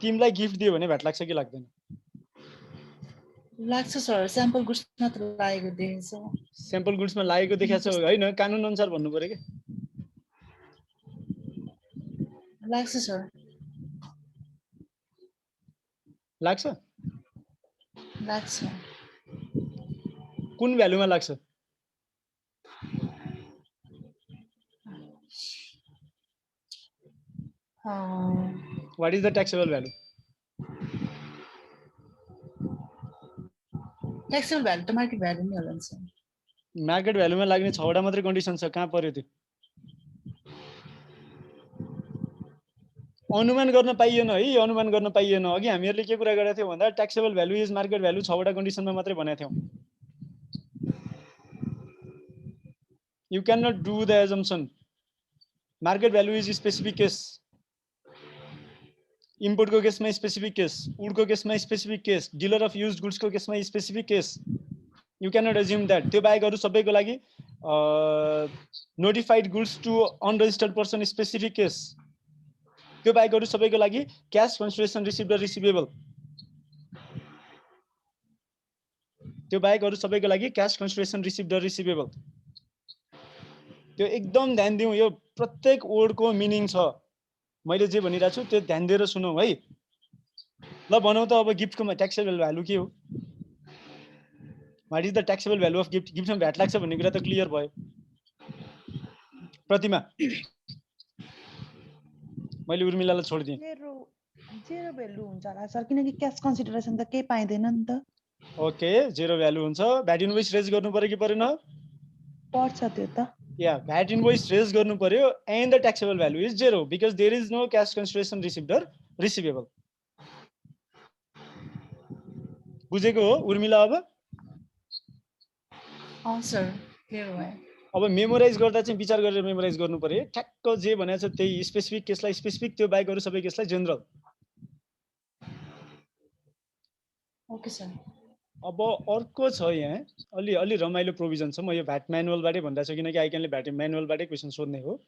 तिमीलाई गिफ्ट दियो भने भ्याट लाग्छ कि लाग्दैन? लाग्छ सर। स्याम्पल गुड्समा त लागेको देखेछ। स्याम्पल गुड्समा लागेको देखाएको छ हैन, कानुन अनुसार भन्नु पर्यो के? लाग्छ सर। लाग्छ? लाग्छ। कुन भ्यालुमा लाग्छ? What is the taxable value? Taxable value त मार्केट भ्यालु नै होला नि सर। मार्केट भ्यालुमा लाग्ने 6 वटा मात्रै कन्डिसन छ, कहाँ पर्यो त्यो? अनुमान गर्न पाइएन है, अनुमान गर्न पाइएन। अघि हामीहरूले के कुरा गरेका थियौँ भन्दा taxable value is market value 6 वटा कन्डिसनमा मात्रै भनेका थियौँ। You cannot do the assumption. Market value is specific case. Import को केसमा स्पेसिफिक केस, वुड को केसमा specific case, dealer of used goods को केसमा specific case. You cannot assume that. त्यो बाहेक अरु सबैको लागि notified goods to unregistered person specific case. त्यो बाहेक अरु सबैको लागि क्याश कन्सिडरेसन रिसिभ्ड र रिसिभेबल। त्यो बाहेक अरु सबैको लागि क्याश कन्सिडरेसन रिसिभ्ड र रिसिभेबल। त्यो एकदम ध्यान दिउँ, यो प्रत्येक वर्डको मिनिङ छ। मैले जे भनिरहेको छु त्यो ध्यान दिएर सुनौ है। ल भनौँ त अब गिफ्टको ट्याक्सेबल भ्यालु के हो? What is the taxable value of gift? गिफ्टमा भ्याट लाग्छ भन्ने कुरा त क्लियर भयो। प्रतिमा, मैले उर्मिलालाई छोड्दिएँ। जेरो भ्यालु हुन्छ होला सर, किनकि क्याश कन्सिडरेसन त केही पाइदैन नि त। ओके, जेरो भ्यालु हुन्छ। भ्याट इन्भोइस रेज गर्नु पर्यो कि परेन? पर्छ त्यो त। या भ्याट इन्भोइस रेज गर्नु पर्यो and the taxable value is zero because there is no cash consideration received or receivable. बुझेको हो उर्मिला? अब सर क्लियर भयो। अब मेमोराइज गर्दा चाहिँ विचार गरेर मेमोराइज गर्नु पर्यो। ठ्याक्क जे भनेको छ त्यही, स्पेसिफिक केसलाई स्पेसिफिक, त्यो बाहेक अरु सबै केसलाई जेनरल। Okay sir. अब अर्को छ यहाँ अलि रमाइलो प्रोभिजन छ। म यो भ्याट म्यानुअलबाटै भनिरहेको छु किनकि आइक्यानले भ्याट म्यानुअलबाटै क्वेसन सोध्ने हो।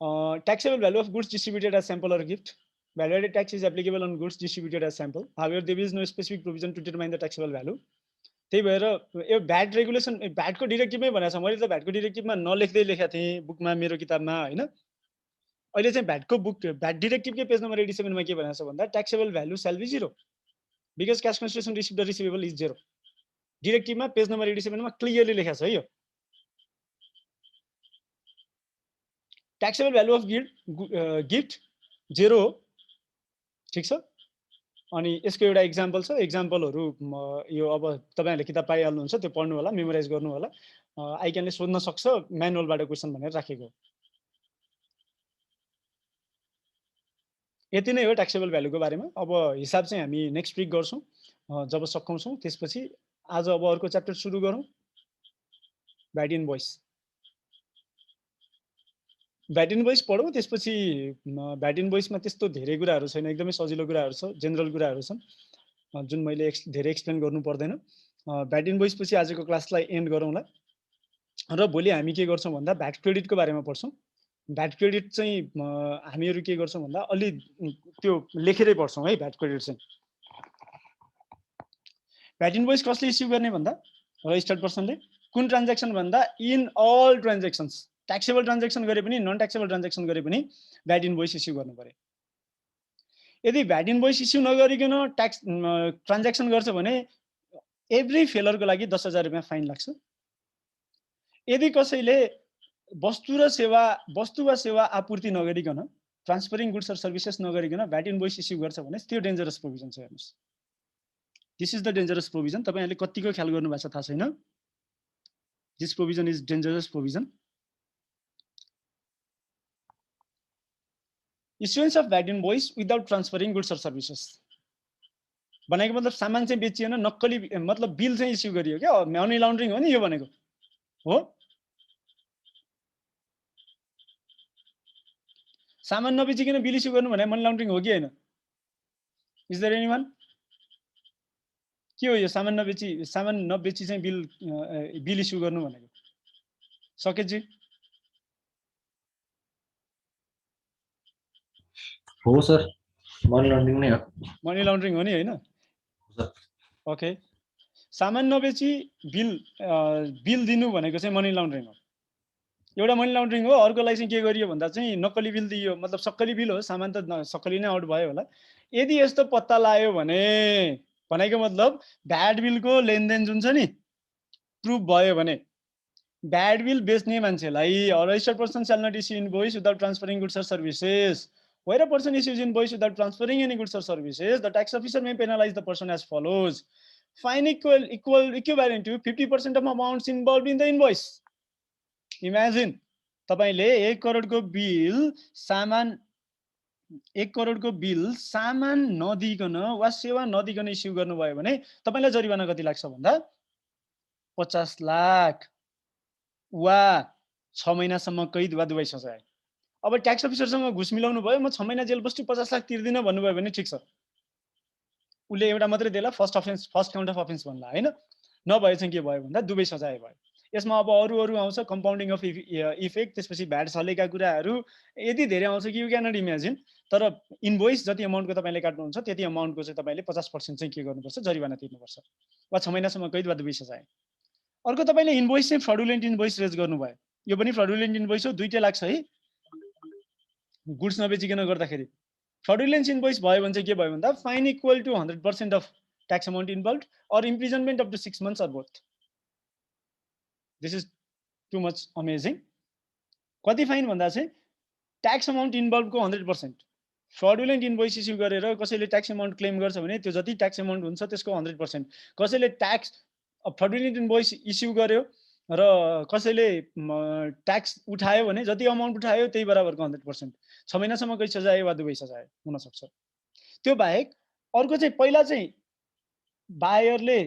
taxable value of goods distributed as sample or gift. Value-added tax is applicable on goods distributed as sample. However, there is no specific provision to determine the taxable value. त्यही भएर यो भ्याट रेगुलेसन भ्याटको डिरेक्टिभमै भनेको छ। मैले त भ्याटको डिरेक्टिभमा नलेख्दै लेखेको थिएँ बुकमा मेरो किताबमा हैन। अहिले चाहिँ भ्याटको बुक भ्याट डिरेक्टिभकै पेज नम्बर 87 मा के भनेको छ भन्दा taxable value shall be 0 because cash consideration received or receivable is 0. डिरेक्टिभमा पेज नम्बर 87 मा क्लियरली लेखेको छ है यो। taxable value of gift 0 हो, ठीक छ। अनि यसको एउटा एक्जाम्पल छ, एक्जाम्पलहरु यो अब तपाईहरुले किताब पाइहाल्नुहुन्छ, त्यो पढ्नु होला, मेमोराइज गर्नु होला। आइक्यानले सोध्न सक्छ म्यानुअलबाट क्वेशन भनेर राखेको। यति नै हो ट्याक्सेबल भ्यालुको बारेमा। अब हिसाब चाहिँ हामी नेक्स्ट विक गर्छौं जब सकाउँछौं। त्यसपछि आज अब अर्को च्याप्टर सुरु गरौँ, भ्याट इनभोइस। भ्याट इनभोइस पढौँ, त्यसपछि भ्याट इनभोइसमा त्यस्तो धेरै कुराहरू छैन, एकदमै सजिलो कुराहरू छ, जेनरल कुराहरू छन् जुन मैले धेरै एक्सप्लेन गर्नु पर्दैन। भ्याट इनभोइस पछि आजको क्लासलाई एन्ड गरौँला र भोलि हामी के गर्छौं भन्दा भ्याट क्रेडिटको बारेमा पढ्छौं। भ्याट क्रेडिट चाहिँ हामीहरु के गर्छौं भन्दा अलि त्यो लेखेरै पढ्छौं है। भ्याट क्रेडिट चाहिँ भ्याट इनभोइस कसले इस्यु गर्ने भन्दा रजिस्टर्ड पर्सनले। कुन ट्रान्ज्याक्सन भन्दा in all transactions, taxable transaction गरे पनि नन ट्याक्सेबल ट्रान्ज्याक्सन गरे पनि भ्याट इनभोइस इस्यु गर्नु पर्यो। यदि भ्याट इनभोइस इस्यु नगरिकन ट्याक्स ट्रान्ज्याक्सन गर्छ भने एभ्री फेलरको लागि 10,000 रुपैयाँ फाइन लाग्छ। यदि कसैले वस्तु वा सेवा आपूर्ति नगरिकन ट्रान्सफरिङ गुड्स अर सर्भिसेस नगरिकन भ्याट इनभोइस इस्यु गर्छ भने त्यो डेन्जरस प्रोभिजन छ। हेर्नुस्, this is the dangerous provision. तपाईहरुले कतिको ख्याल गर्नु भएको छ थाहा छैन। This provision is dangerous provision. Issuance of VAT invoice without transferring goods or services भनेको मतलब सामान चाहिँ बेचिएन, नक्कली मतलब बिल चाहिँ इस्यु गरियो क्या, मनी लाउन्ड्रिङ हो नि यो भनेको हो। सामान नबेचिकन बिल इस्यु गर्नु भने मनी लाउन्ड्रिङ हो कि हैन? Is there anyone? के हो यो सामान नबेची चाहिँ बिल इस्यु गर्नु भनेको? सकेत जी हो सर, मनी लाउन्ड्रिङ नै हो। मनी लाउन्ड्रिङ हो नि हैन? ओके, सामान नबेची बिल दिनु भनेको चाहिँ मनी लाउन्ड्रिङ हो। एउटा मनी लाउन्ड्रिङ हो। अर्कोलाई चाहिँ के गरियो भन्दा चाहिँ नक्कली बिल दियो, मतलब सक्कली बिल हो। सामान त सक्कली नै आउट भयो होला। यदि यस्तो पत्ता लाग्यो भने भनेको मतलब भ्याट बिलको लेनदेन जुन छ नि प्रुफ भयो भने भ्याट बिल बेच्ने मान्छेलाई registered person shall not issue invoice without transferring goods or services. Where a person issues invoice without transferring any goods or services, the tax officer may penalize the person as follows. Fine equivalent to 50% of amounts involved in the invoice. Imagine, तपाईले 1 करोडको बिल सामान नदिकन वा सेवा नदिकन इस्यु गर्नुभयो भने तपाईलाई जरिवाना कति लाग्छ भन्दा 50 लाख वा 6 महिनासम्म कैद वा दुवै सजाय। अब ट्याक्स अफिसरसँग घुस मिलाउनु भयो, म 6 महिना जेल बस्छु 50 लाख तिर्दिन भन्नुभयो भने ठिक छ, उले एउटा मात्रै देला, फर्स्ट काउन्ट अफ अफेन्स भन्ला हैन। नभए चाहिँ के भयो भन्दा दुवै सजाय भयो। यसमा अब अरु आउँछ कम्पाउन्डिङ अफ इफेक्ट, त्यसपछि भ्याट छलेका कुराहरू यति धेरै आउँछ कि यु क्यान नट इमेजिन। तर इनभोइस जति अमाउन्टको तपाईले काट्नुहुन्छ त्यति अमाउन्टको चाहिँ तपाईले 50% चाहिँ के गर्नुपर्छ, जरिवाना तिर्नुपर्छ वा 6 महिनासम्म कैद वा दुवै सजाय। अर्को तपाईले इनभोइस चाहिँ फ्रडुलेन्ट इनभोइस रेज गर्नुभयो, यो पनि फ्रडुलेन्ट इनभोइस हो। दुईटै लाग्छ है गुड्स नबेचिकन गर्दाखेरि। फ्रडुलेन्ट इनभोइस भयो भने चाहिँ के भयो भन्दा fine equal to 100% of tax amount involved or imprisonment up to 6 months or both. This is too much amazing. कति फाइन भन्दा चाहिँ ट्याक्स अमाउन्ट इन्भल्भको 100%। फ्रडुलेन्ट इनभोइस इस्यु गरेर कसैले ट्याक्स अमाउन्ट क्लेम गर्छ भने त्यो जति ट्याक्स अमाउन्ट हुन्छ त्यसको 100%। कसैले फ्रडुलेन्ट इनभोइस इस्यु गर्यो र कसैले ट्याक्स उठायो भने जति अमाउन्ट उठायो त्यही बराबरको 100%। 6 महिनासम्म कैद सजाय वा दुवै सजाय हुन सक्छ। त्यो बाहेक अर्को चाहिँ पहिला चाहिँ बायरले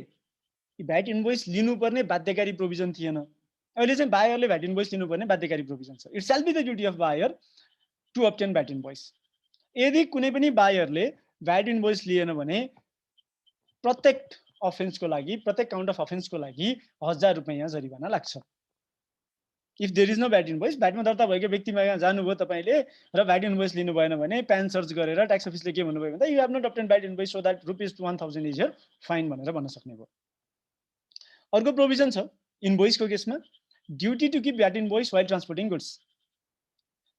भ्याट इनभोइस लिनुपर्ने बाध्यकारी प्रोभिजन थिएन, अहिले चाहिँ बायरले भ्याट इनभोइस लिनुपर्ने बाध्यकारी प्रोभिजन छ। It shall be the duty of buyer to obtain VAT invoice. यदि कुनै पनि बायरले भ्याट इनभोइस लिएन भने प्रत्येक अफेन्सको लागि, प्रत्येक काउन्ट अफ अफेन्सको लागि 1000 रुपैयाँ जरिवाना लाग्छ। If there is no VAT invoice, भ्याटमा दर्ता भएको व्यक्तिमा जानुभयो तपाईँले र भ्याट इन्भोइस लिनु भएन भने प्यान सर्च गरेर ट्याक्स अफिसले के भन्नुभयो भन्दा you have not obtain VAT invoice so that ₹1000 is your fine भनेर भन्न सक्ने भयो। अर्को प्रोभिजन छ इन्भोइसको केसमा, duty to keep VAT invoice while transporting goods.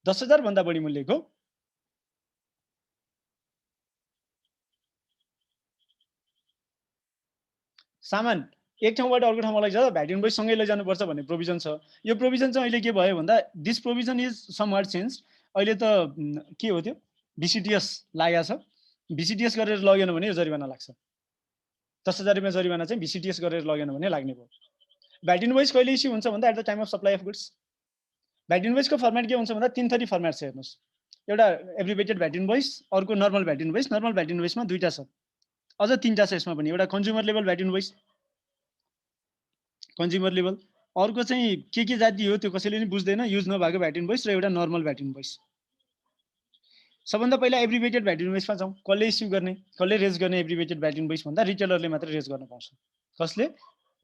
10,000 भन्दा बढी मूल्यको सामान एक ठाउँबाट अर्को ठाउँमा लैजाँदा भ्याट इन्भोइस सँगै लैजानुपर्छ भन्ने प्रोभिजन छ। यो प्रोभिजन चाहिँ अहिले के भयो भन्दा दिस प्रोभिजन इज समहाट चेन्ज। अहिले त के हो त्यो बीसीटीएस लागेको छ, बीसीटीएस गरेर लगेन भने यो जरिवाना लाग्छ। 10,000 रुपियाँ जरिवाना चाहिँ बीसीटीएस गरेर लगेन भने लाग्ने भयो। भ्याट इन्भोइस कहिले इस्यु हुन्छ भन्दा at the time of supply of goods. VAT इन्भोइसको फर्मेट के हुन्छ भन्दा 3 थरी फर्मेट छ हेर्नुस्। एउटा एब्रिभेटेड भ्याट इन्भोइस, अर्को normal VAT invoice. Normal VAT इन्भोइसमा दुईटा छ, अझ तीनटा छ यसमा पनि। एउटा consumer level VAT invoice, consumer level. अर्को चाहिँ के जाति हो त्यो कसैले नि बुझ्दैन, युज नभएको भ्याट इन्भोइस, र एउटा नर्मल भ्याट इन्भोइस। सबभन्दा पहिला एब्रिभेटेड भ्याट इन्भोइसमा जाउँ। कसले इस्यु गर्ने, कसले रेज गर्ने एब्रिभेटेड भ्याट इन्भोइस भन्दा रिटेलरले मात्र रेज गर्न पाउँछ। कसले?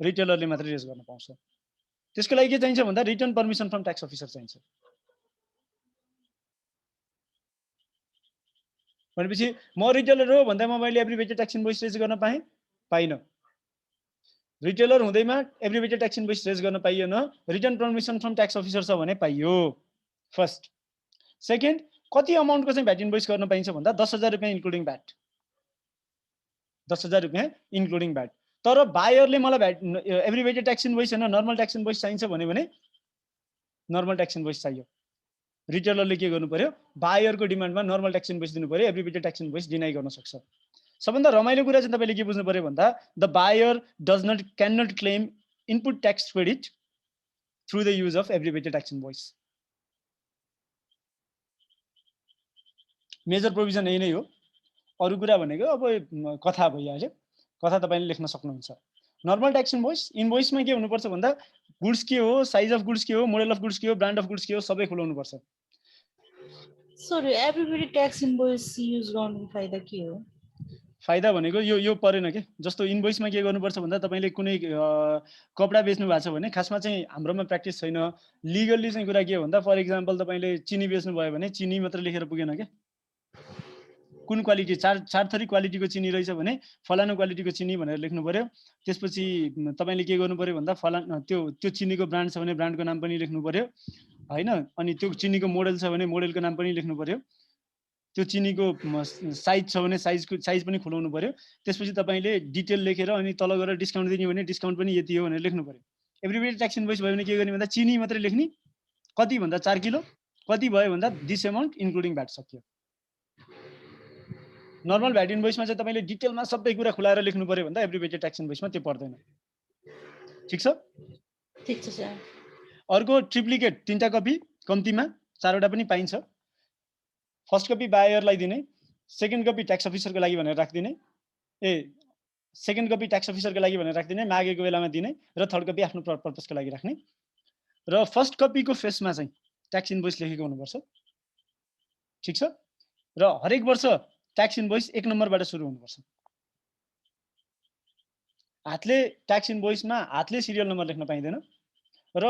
रिटेलरले मात्र रेज गर्न पाउँछ। त्यसको लागि के चाहिन्छ भन्दा return permission from tax officer चाहिन्छ। भनेपछि म रिटेलर हो भन्दामा मैले एब्रिभेटेड ट्याक्स इन्भोइस रेज गर्न पाएँ? पाइनँ। रिटेलर हुँदैमा एब्रिभेटेड ट्याक्स इन्भोइस रेज गर्न पाइएन, return permission from tax officer छ भने पाइयो। फर्स्ट। सेकेन्ड, कति अमाउन्टको चाहिँ भ्याट इन्भोइस गर्न पाइन्छ भन्दा 10,000 रुपियाँ इन्क्लुडिङ भ्याट। 10,000 रुपियाँ इन्क्लुडिङ भ्याट। तर बायरले मलाई भ्याट एब्रिभेटेड ट्याक्स इन्भोइस हैन नर्मल ट्याक्स इन्भोइस चाहिन्छ भने नर्मल ट्याक्स इन्भोइस चाहियो। रिटेलरले के गर्नु पर्यो, बायरको डिमान्डमा नर्मल ट्याक्स इन्भोइस दिनु पर्यो, एब्रिभेटेड ट्याक्स इन्भोइस डिनाइ गर्न सक्छ। सबभन्दा रमाइलो कुरा चाहिँ तपाईले के बुझ्नु पर्यो भन्दा the buyer can not claim input tax credit through the use of abbreviated tax invoice. Major provision यही नै हो। अरु कुरा भनेको अब कथा भइहाल्यो, कथा तपाईले लेख्न सक्नुहुन्छ। नर्मल ट्याक्स इन्भोइस, इन्भोइसमा के हुनुपर्छ भन्दा गुड्स के हो, साइज अफ गुड्स के हो, मोडल अफ गुड्स के हो, ब्रान्ड अफ गुड्स के हो, सबै खुलाउनु पर्छ। सरी, एब्रिभेटेड ट्याक्स इन्भोइस युज गर्नुको फाइदा के हो? फाइदा भनेको यो परेन के। जस्तो इन्भोइसमा के गर्नुपर्छ भन्दा तपाईले कुनै कपडा बेच्नु भएको छ भने खासमा चाहिँ हाम्रोमा प्र्याक्टिस छैन। लिगल्ली चाहिँ कुरा के हो भन्दा फर एक्जाम्पल तपाईले चिनी बेच्नु भयो भने चिनी मात्र लेखेर पुगेन के। कुन क्वालिटी, चार थरी क्वालिटीको चिनी रहेछ भने फलानु क्वालिटीको चिनी भनेर लेख्नु पर्यो। त्यसपछि तपाईले के गर्नु पर्यो भन्दा त्यो चिनीको ब्रान्ड छ भने ब्रान्डको नाम पनि लेख्नु पर्यो हैन। अनि त्यो चिनीको मोडल छ भने मोडलको नाम पनि लेख्नु पर्यो। त्यो चिनीको साइज छ भने साइज पनि खुलाउनु पर्यो। त्यसपछि तपाईले डिटेल लेखेर अनि तल गएर डिस्काउन्ट दिने भने डिस्काउन्ट पनि यति हो भनेर लेख्नु पर्यो। एब्रिभेटेड ट्याक्स इन्भोइस भयो भने के गर्ने भन्दा चिनी मात्रै लेख्ने, कति भन्दा 4 किलो, कति भयो भन्दा दिस अमाउन्ट इन्क्लुडिङ भ्याट सक्यो। नर्मल भ्याट इन्भोइसमा चाहिँ तपाईले डिटेलमा सबै कुरा खुलाएर लेख्नु पर्यो भन्दा एब्रिभेटेड ट्याक्स इन्भोइसमा त्यो पर्दैन। ठीक छ? ठीक छ सर। अर्को ट्रिप्लिकेट 3टा कपी कम्तीमा 4वटा पनि पाइन्छ। फर्स्ट कपी बायरलाई दिने, सेकेन्ड कपी ट्याक्स अफिसरको लागि भनेर राखिदिने, सेकेन्ड कपी ट्याक्स अफिसरको लागि भनेर राखिदिने, मागेको बेलामा दिने, र थर्ड कपी आफ्नो पर्पसको लागि राख्ने। र फर्स्ट कपीको फेसमा चाहिँ ट्याक्स इन्भोइस लेखेको हुनुपर्छ। ठीक छ? र हरेक वर्ष ट्याक्स इन्भोइस 1 नम्बरबाट सुरु हुनुपर्छ। हातले ट्याक्स इन्भोइसमा हातले सिरियल नम्बर लेख्न पाइँदैन। र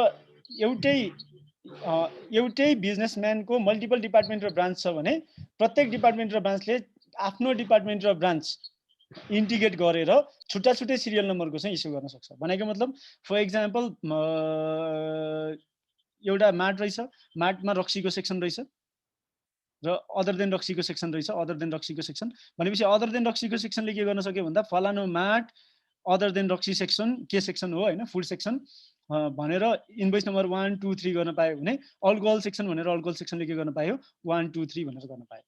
एउटै बिजनेसम्यानको मल्टिपल डिपार्टमेन्ट र ब्रान्च छ भने प्रत्येक डिपार्टमेन्ट र ब्रान्चले आफ्नो डिपार्टमेन्ट र ब्रान्च इन्टिग्रेट गरेर छुट्टा छुट्टै सिरियल नम्बरको चाहिँ इस्यु गर्न सक्छ। भनेको मतलब फर एक्जाम्पल एउटा मार्ट रहेछ, मार्टमा रक्सीको सेक्सन रहेछ र अदर देन रक्सीको सेक्सन रहेछ, अदर देन रक्सीको सेक्सन भनेपछि अदर देन रक्सीको सेक्सनले के गर्न सक्यो भन्दा फलानु मार्ट अदर देन रक्सी सेक्सन के सेक्सन हो हैन, फुड सेक्सन भनेर इन्भोइस नम्बर 1 2 3 गर्न पायो भने अल्कोहल सेक्सन भनेर अल्कोहल सेक्सनले के गर्न पायो 1 2 3 भनेर गर्न पायो।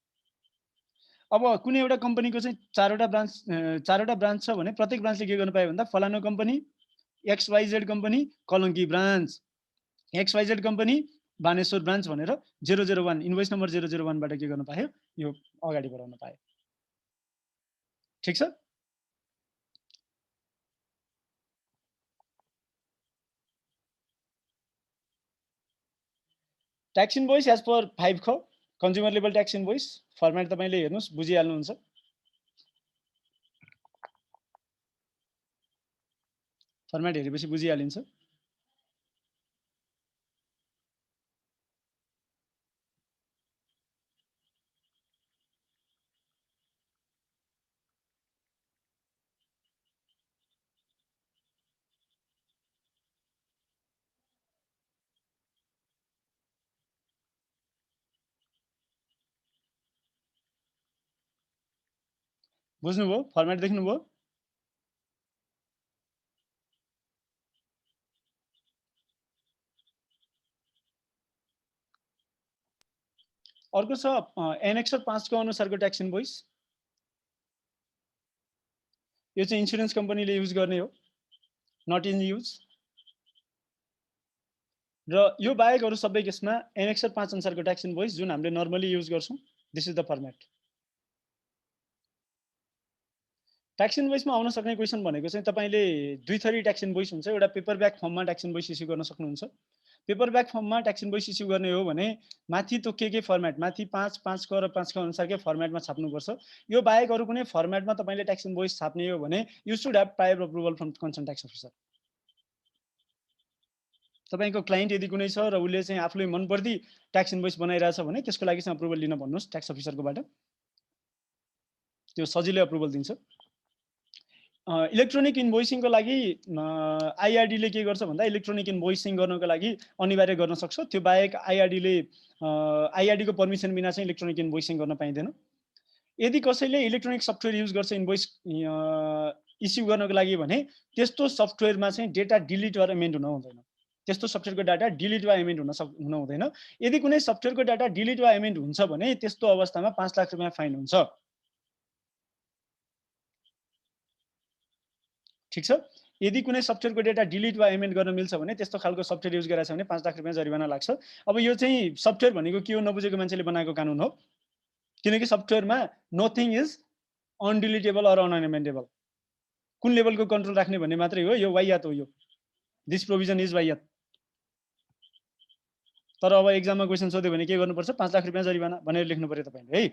अब कुनै एउटा कम्पनीको चाहिँ 4वटा ब्रान्च छ भने प्रत्येक ब्रान्चले के गर्न पायो भन्दा फलानु company XYZ company Kalanki branch, XYZ company Baneshwor branch भनेर 001 इन्भोइस नम्बर 001 बाट के गर्न पायो, यो अगाडि बढाउन पायो। ठीक छ? ट्याक्स इन्भोइस एज पर 5 ख consumer level tax invoice format तपाईले हेर्नुस् बुझिहाल्नुहुन्छ। फर्मेट हेरेपछि बुझिहालिन्छ। बुझ्नुभयो? फर्मेट देख्नुभयो? अर्को छ एनेक्सर 5 को अनुसारको ट्याक्स इन्भोइस। यो चाहिँ इन्स्योरेन्स कम्पनीले युज गर्ने हो, नट इन युज। र यो बाहेक अरु सबै केसमा एनेक्सर 5 अनुसारको ट्याक्स इन्भोइस जुन हामीले नर्मली युज गर्छौं, this is the format. Tax इन्भोइसमा आउन सक्ने क्वेशन भनेको चाहिँ तपाईले दुई थरी ट्याक्स इन्भोइस हुन्छ। एउटा पेपर ब्याक फर्ममा ट्याक्स इन्भोइस इस्यु गर्न सक्नुहुन्छ। पेपर ब्याक फर्ममा ट्याक्स इन्भोइस इस्यु गर्ने हो भने माथि तोकिएकै फर्मेट, माथि 5 5 क र 5 क अनुसारकै फर्मेटमा छाप्नुपर्छ। यो बाहेक अरु कुनै फर्मेटमा तपाईले ट्याक्स इन्भोइस छाप्ने हो भने you should have prior approval from concern tax officer. तपाईको क्लाइन्ट यदि कुनै छ र उले चाहिँ आफूले मनपर्दी ट्याक्स इन्भोइस बनाइराछ भने त्यसको लागि चाहिँ अप्रुभल लिन भन्नुस् ट्याक्स अफिसरकोबाट। त्यो सजिलै अप्रुभल दिन्छ। इलेक्ट्रोनिक इन्भोइसिङको लागि आईआरडी ले के गर्छ भन्दा इलेक्ट्रोनिक इन्भोइसिङ गर्नको लागि अनिवार्य गर्न सक्छ। त्यो बाहेक आईआरडी ले आईआरडी को परमिसन बिना चाहिँ इलेक्ट्रोनिक इन्भोइसिङ गर्न पाइँदैन। यदि कसैले इलेक्ट्रोनिक सफ्टवेयर युज गर्छ इन्भोइस इस्यु गर्नको लागि भने त्यस्तो सफ्टवेयरमा चाहिँ डेटा डिलिट वा एमेन्ड हुन हुँदैन। त्यस्तो सफ्टवेयरको डाटा डिलिट वा एमेन्ड हुन हुँदैन। यदि कुनै सफ्टवेयरको डाटा डिलिट वा एमेन्ड हुन्छ भने त्यस्तो अवस्थामा 5 लाख रुपैयाँ फाइन हुन्छ। ठीक छ। यदि कुनै सफ्टवेयरको डेटा डिलिट वा एमेन्ड गर्न मिल्छ भने त्यस्तो खालको सफ्टवेयर युज गरेछ भने 5 लाख रुपैयाँ जरिवाना लाग्छ। अब यो चाहिँ सफ्टवेयर भनेको के हो नबुझेको मान्छेले बनाएको कानुन हो। किनकि सफ्टवेयरमा नथिङ इज अनडिलिटेबल अर अनएमेन्डेबल। कुन लेभलको कन्ट्रोल राख्ने भन्ने मात्रै हो। यो वाइयात हो। यो दिस प्रोभिजन इज वाइयात। तर अब एक्जाममा क्वेशन सोध्यो भने के गर्नुपर्छ? 5 लाख रुपैयाँ जरिवाना भनेर लेख्नु पर्यो तपाईले है।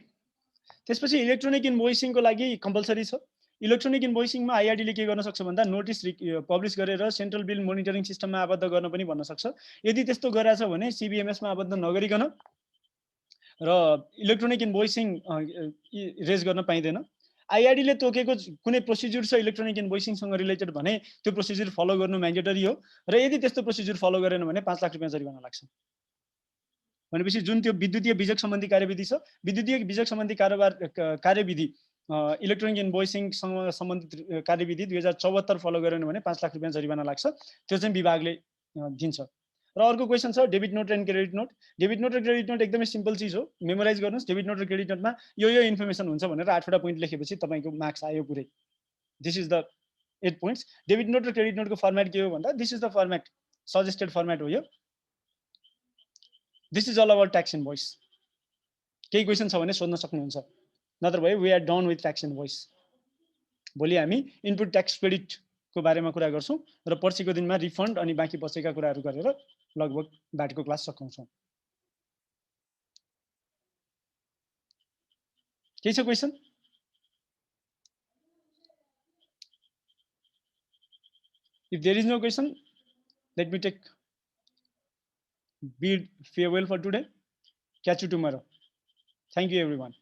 त्यसपछि इलेक्ट्रोनिक इन्भोइसिङको लागि कम्पलसरी छ। इलेक्ट्रोनिक इन्भोइसिङमा आईआरडी ले के गर्न सक्छ भन्दा नोटिस पब्लिश गरेर सेन्ट्रल बिल मोनिटरिङ सिस्टममा आबद्ध गर्न पनि भन्न सक्छ। यदि त्यस्तो गरेछ भने सीबीएमएस मा आबद्ध नगरिकन र इलेक्ट्रोनिक इन्भोइसिङ रेज गर्न पाइँदैन। आईआरडी ले तोकेको कुनै प्रोसिजर छ इलेक्ट्रोनिक इन्भोइसिङसँग रिलेटेड भने त्यो प्रोसिजर फलो गर्नु म्यान्डेटरी हो र यदि त्यस्तो प्रोसिजर फलो गरेन भने 5 लाख रुपैयाँ जरिवाना लाग्छ। भनेपछि जुन त्यो विद्युतीय बीजक सम्बन्धी कार्यविधि छ, विद्युतीय बीजक सम्बन्धी कार्यविधि इलेक्ट्रोनिक इन्भोइसिङसँग सम्बन्धित कार्यविधि 2074 फलो गरेन भने 5 लाख रुपैयाँ जरिवाना लाग्छ। त्यो चाहिँ विभागले दिन्छ। र अर्को क्वेशन छ debit note and credit note. Debit note र क्रेडिट नोट एकदमै सिम्पल चीज हो। मेमोराइज गर्नुस्। डेबिट नोट र क्रेडिट नोटमा यो इन्फर्मेसन हुन्छ भनेर 8 वटा पोइन्ट लेखेपछि तपाईको मार्क्स आयो पुरै। This is the 8 points. Debit note र क्रेडिट नोटको फर्मेट के हो भन्दा this is the format, suggested format हो यो। This is all about tax invoice. केही क्वेशन छ भने सोध्न सक्नुहुन्छ। नत्र भए we are done with tax invoice. भोलि हामी इनपुट ट्याक्स क्रेडिट को बारेमा कुरा गर्छौं र पर्सिको दिनमा रिफन्ड अनि बाँकी बचेका कुराहरू गरेर लगभग ब्याटको क्लास सकाउँछौं। केही छ question? If there is no question, let me take bid farewell for today. Catch you tomorrow. Thank you everyone.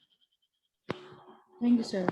Thank you, sir.